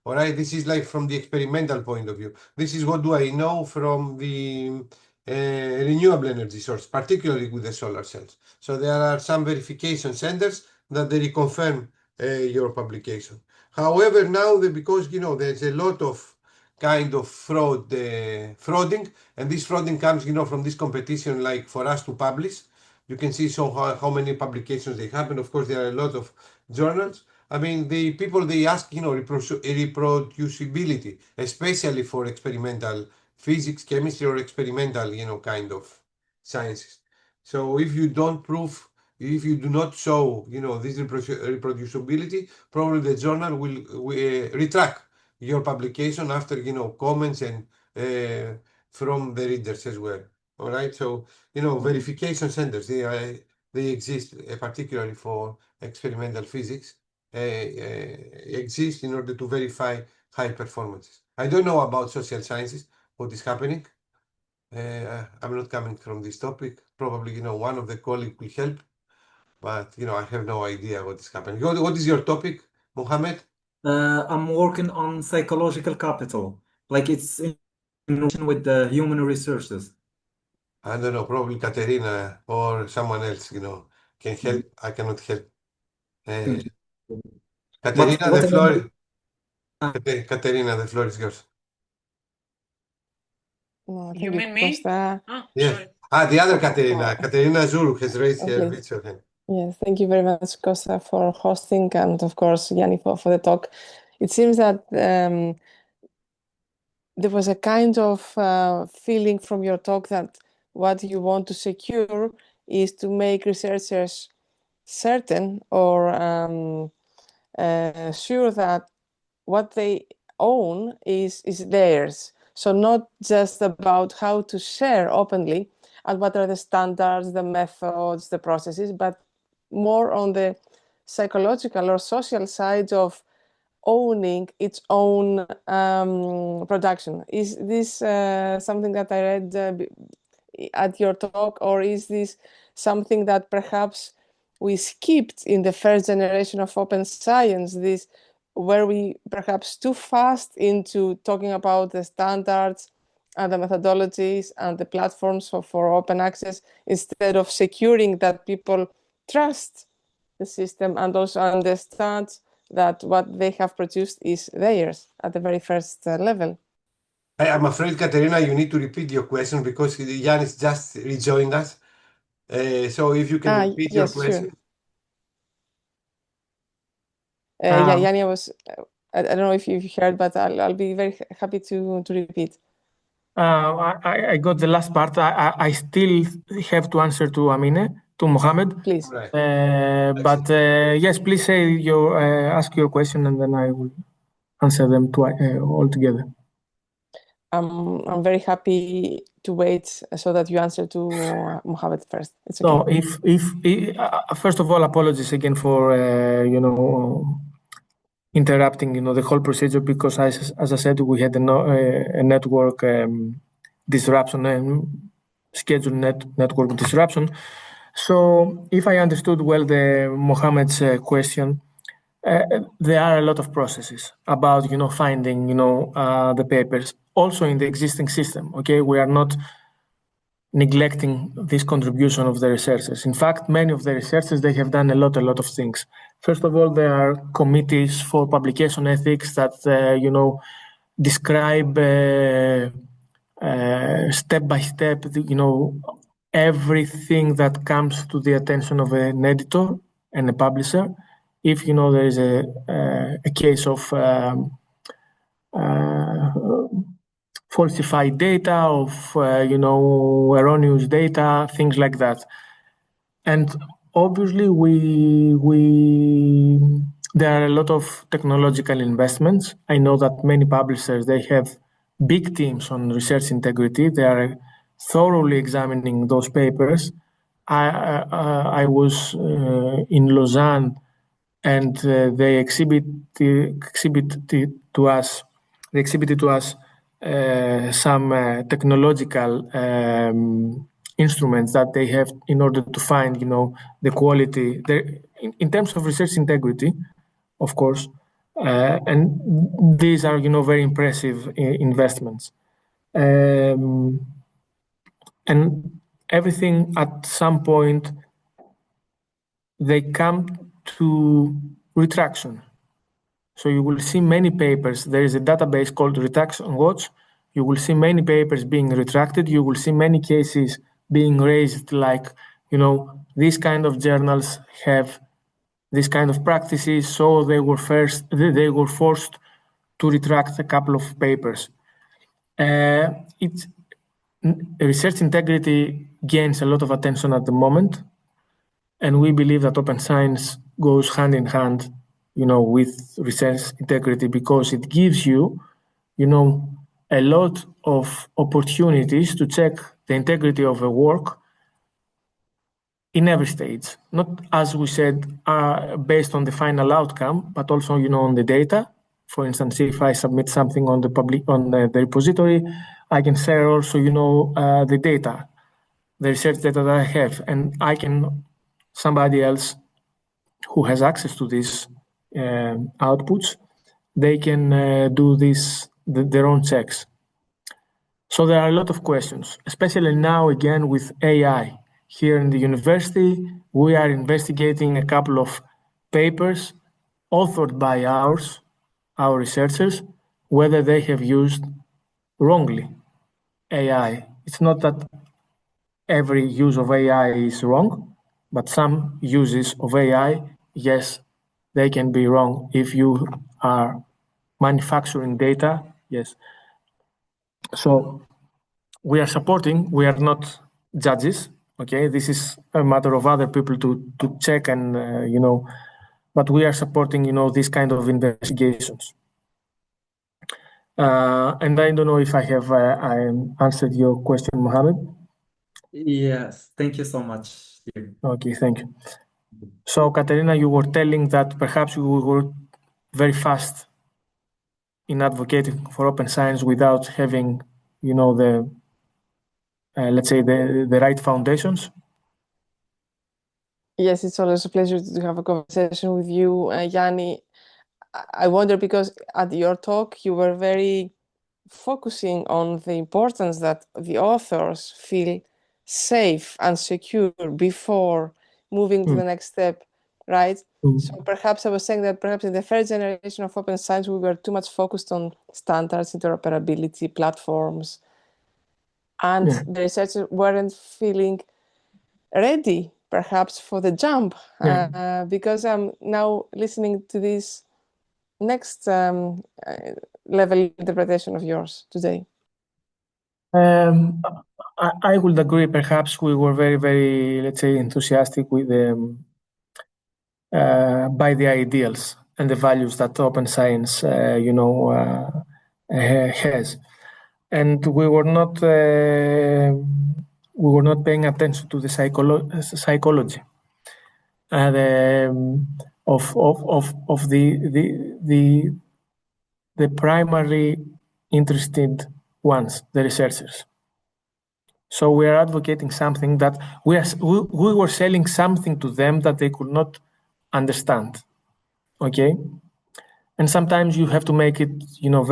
All right, this is like from the experimental point of view. This is what do I know from the renewable energy source, particularly with the solar cells. So there are some verification centers that they reconfirm your publication. However, now because there's a lot of kind of frauding, and this frauding comes from this competition, like for us to publish. You can see how many publications they have, and of course there are a lot of journals. I mean, the people they ask, reproducibility, especially for experimental physics, chemistry, or experimental, kind of sciences. So if you don't prove, if you do not show, this reproducibility, probably the journal will retract your publication after, comments and from the readers as well. All right. So, verification centers, they exist particularly for experimental physics exist in order to verify high performances. I don't know about social sciences, what is happening. I'm not coming from this topic. Probably, one of the colleagues will help, but, I have no idea what is happening. What is your topic, Mohammed? I'm working on psychological capital, it's in relation with the human resources. I don't know, probably Katerina or someone else, can help. I cannot help. Thank you. Katerina, What the floor, Ah. Katerina, the floor is yours. No, You thank mean me? Costa. Yes. Sorry. The other Katerina, Katerina Zuruk has raised her Please. virtual hand. Yes, thank you very much, Costa, for hosting, and of course, Yanni, for the talk. It seems that there was a kind of feeling from your talk that what you want to secure is to make researchers certain or sure that what they own is theirs. So not just about how to share openly and what are the standards, the methods, the processes, but more on the psychological or social side of owning its own production. Is this something that I read at your talk, or is this something that perhaps we skipped in the first generation of open science? This were we perhaps too fast into talking about the standards and the methodologies and the platforms for open access instead of securing that people trust the system and also understand that what they have produced is theirs at the very first level? I'm afraid, Katerina, you need to repeat your question because Yanis just rejoined us. So if you can repeat your yes, question. sure. Yeah, Yanni, I don't know if you've heard, but I'll be very happy to repeat. I got the last part. I still have to answer to Mohammed. Please. Right. But yes, please say ask your question, and then I will answer them all together. I'm very happy to wait so that you answer to Mohammed first. It's okay. So if first of all, apologies again for interrupting the whole procedure, because as I said, we had a network disruption and scheduled network disruption. So if I understood well Mohammed's question, there are a lot of processes about finding the papers also in the existing system. Okay, we are not neglecting this contribution of the researchers. In fact, many of the researchers, they have done a lot of things. First of all, there are committees for publication ethics that describe step by step everything that comes to the attention of an editor and a publisher. If there is a case of falsified data, of erroneous data, things like that. And obviously, there are a lot of technological investments. I know that many publishers, they have big teams on research integrity. They are thoroughly examining those papers. I was in Lausanne, and they exhibited to us some technological instruments that they have in order to find, the quality in terms of research integrity, of course, and these are, very impressive investments, and everything at some point they come to retraction. So you will see many papers. There is a database called Retraction Watch. You will see many papers being retracted. You will see many cases being raised like, these kind of journals have this kind of practices, so they were forced to retract a couple of papers. Research integrity gains a lot of attention at the moment, and we believe that open science goes hand in hand, with research integrity, because it gives you, a lot of opportunities to check the integrity of a work in every stage. Not, as we said, based on the final outcome, but also, on the data. For instance, if I submit something on the repository, I can share also, the data, the research data that I have, and somebody else who has access to these outputs, they can do their own checks. So there are a lot of questions, especially now again with AI. Here in the university, we are investigating a couple of papers authored by our researchers, whether they have used wrongly AI. It's not that every use of AI is wrong, but some uses of AI, yes, they can be wrong. If you are manufacturing data, yes. So we are supporting, we are not judges, okay? This is a matter of other people to check and, but we are supporting, these kind of investigations. And I don't know if I have answered your question, Mohammed. Yes, thank you so much. Okay, thank you. So, Katerina, you were telling that perhaps you were very fast in advocating for open science without having, let's say, the right foundations. Yes, it's always a pleasure to have a conversation with you, Yanni. I wonder, because at your talk, you were very focusing on the importance that the authors feel safe and secure before moving to the next step, right? So perhaps I was saying that perhaps in the first generation of open science, we were too much focused on standards, interoperability, platforms, and the researchers weren't feeling ready, perhaps, for the jump. Because I'm now listening to this next level interpretation of yours today. I would agree. Perhaps we were very, very, let's say, enthusiastic with by the ideals, and the values that open science, has. And we were not paying attention to the psychology of the primary interested ones, the researchers. So we are advocating something that we were selling something to them that they could not understand. Okay, and sometimes you have to make it,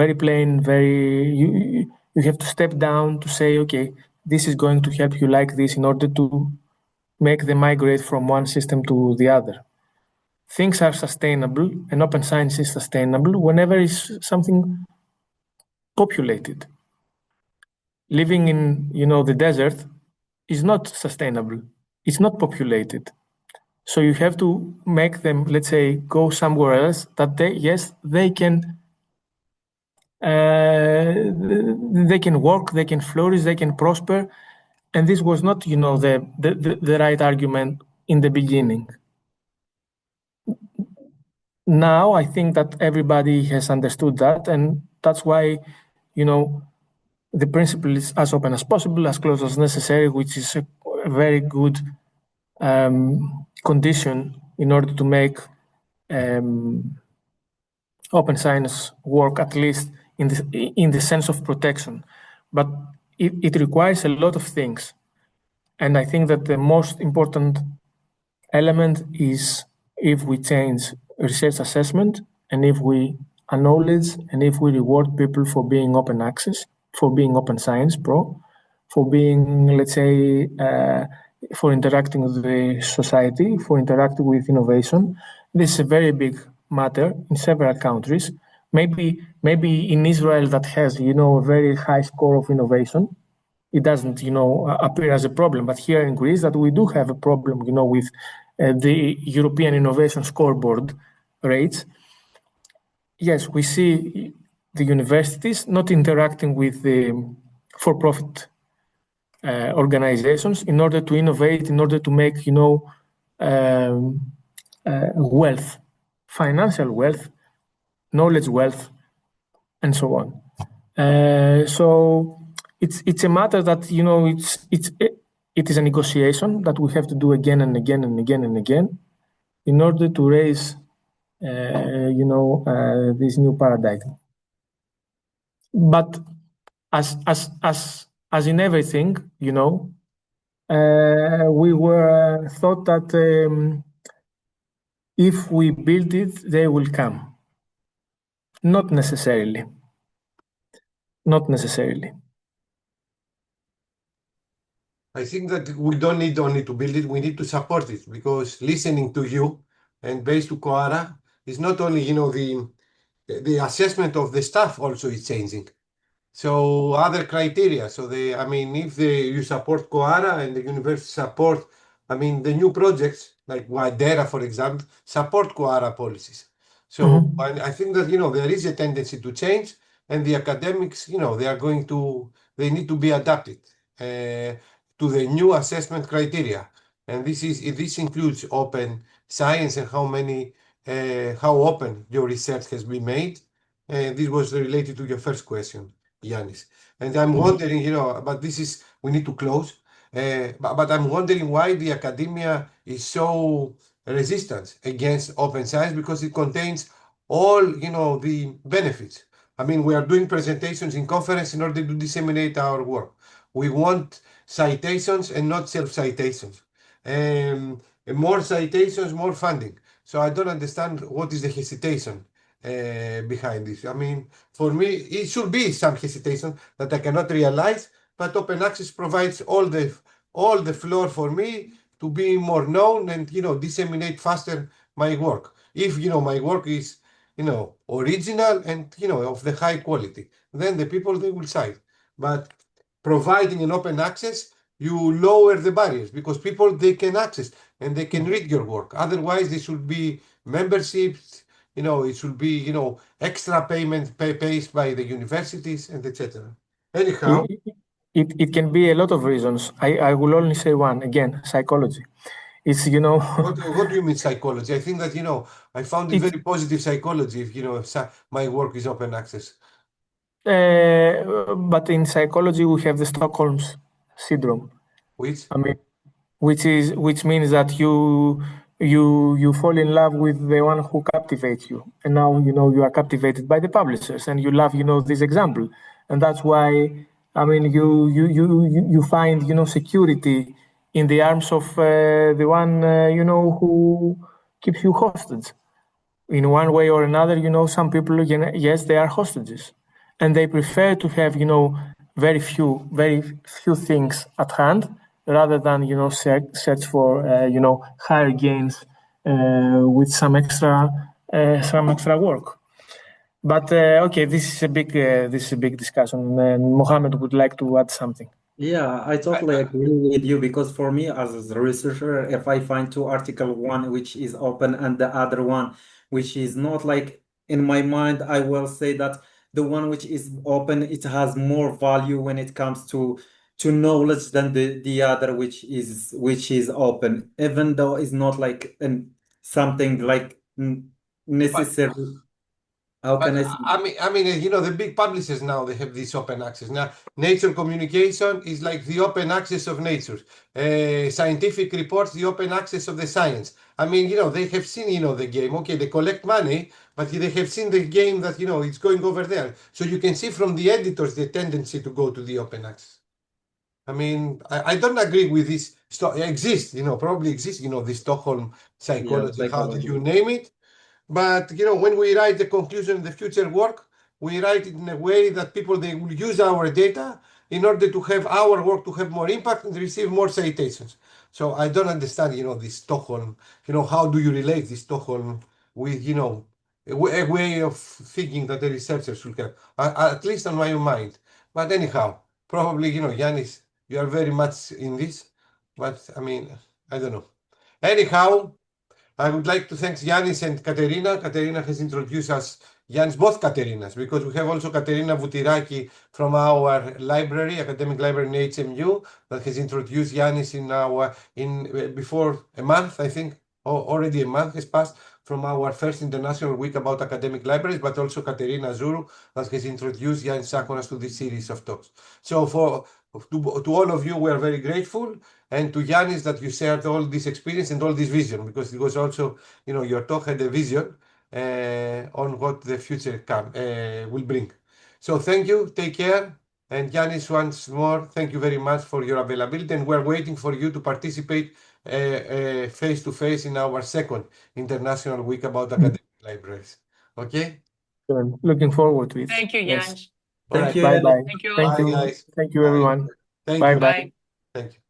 very plain, you have to step down to say, okay, this is going to help you like this in order to make them migrate from one system to the other. Things are sustainable, and open science is sustainable whenever it's something populated. Living in, the desert is not sustainable. It's not populated. So you have to make them, let's say, go somewhere else that they can work, they can flourish, they can prosper. And this was not, the right argument in the beginning. Now I think that everybody has understood that, and that's why, the principle is as open as possible, as close as necessary, which is a very good condition in order to make open science work, at least in the sense of protection. But it requires a lot of things. And I think that the most important element is if we change research assessment, and if we acknowledge and if we reward people for being open access, for being open science pro, for being, let's say, for interacting with the society, for interacting with innovation. This is a very big matter in several countries. Maybe in Israel, that has, a very high score of innovation, it doesn't, appear as a problem. But here in Greece, that we do have a problem, with the European Innovation Scoreboard rates. Yes, we see the universities not interacting with the for-profit organizations in order to innovate, in order to make, wealth, financial wealth, knowledge wealth, and so on. So it's a matter that, it is a negotiation that we have to do again and again and again and again in order to raise, this new paradigm. But as in everything, we were thought that if we build it, they will come. Not necessarily. Not necessarily. I think that we don't need only to build it, we need to support it, because listening to you and based to Coara is not only, the assessment of the staff also is changing. So other criteria. So if you support Coara and the university support, the new projects like Wadera, for example, support Coara policies. So I think that, there is a tendency to change, and the academics, they need to be adapted to the new assessment criteria. And this includes open science and how open your research has been made. And this was related to your first question, Ioannis. And I'm wondering, but we need to close. But I'm wondering why the academia is so resistant against open science, because it contains all, the benefits. We are doing presentations in conference in order to disseminate our work. We want citations and not self-citations. More citations, more funding. So I don't understand what is the hesitation behind this. For me, it should be some hesitation that I cannot realize, but open access provides all the floor for me to be more known and, disseminate faster my work. If, my work is, original and, of the high quality, then the people, they will cite. But providing an open access, you lower the barriers, because people, they can access and they can read your work. Otherwise, there should be memberships, it should be, extra payment pays by the universities and etc. Anyhow. It can be a lot of reasons. I will only say one, again, psychology. It's, What do you mean psychology? I think that, I found it it's, very positive psychology if, my work is open access. but in psychology, we have the Stockholm syndrome. Which? I mean, which means that you fall in love with the one who captivates you, and now you are captivated by the publishers, and you love this example, and that's why you find security in the arms of the one who keeps you hostage. In one way or another, some people, yes, they are hostages, and they prefer to have very few things at hand rather than search for higher gains with some extra work. But okay, this is a big discussion, and Mohammed would like to add something. Yeah, I totally agree with you because for me as a researcher, if I find two article, one which is open and the other one which is not, like in my mind, I will say that the one which is open, it has more value when it comes to knowledge than the other which is open, even though it's not like something like necessary. How But can I say? the big publishers now, they have this open access. Now, Nature Communication is like the open access of nature. Scientific reports, the open access of the science. They have seen, the game. Okay, they collect money, but they have seen the game that, it's going over there. So you can see from the editors the tendency to go to the open access. I don't agree with this. Exists, probably exists, the Stockholm psychology, how did you name it? But when we write the conclusion of the future work, we write it in a way that people, they will use our data in order to have our work to have more impact and receive more citations. So I don't understand, this Stockholm. How do you relate this Stockholm with, a way of thinking that the researchers should have, at least on my mind. But anyhow, probably, Yanis, you are very much in this. But I don't know. Anyhow, I would like to thank Yanis and Katerina. Katerina has introduced us, Yanis, both Katerinas, because we have also Katerina Vutiraki from our library, academic library in HMU, that has introduced Yanis before a month, I think, already a month has passed from our first International Week about academic libraries, but also Katerina Zuru, that has introduced Ioannis Tsakonas to this series of talks. So to all of you, we are very grateful. And to Yanis, that you shared all this experience and all this vision, because it was also, your talk had a vision on what the future will bring. So thank you, take care. And Yanis, once more, thank you very much for your availability. And we're waiting for you to participate face-to-face in our second International Week about academic libraries. Okay? Looking forward to it. Thank you, Yes. Yanis. Thank you. Bye-bye. Thank you. Thank Bye, you. guys. Thank you, everyone. Thank Bye you. bye. Bye. Thank you.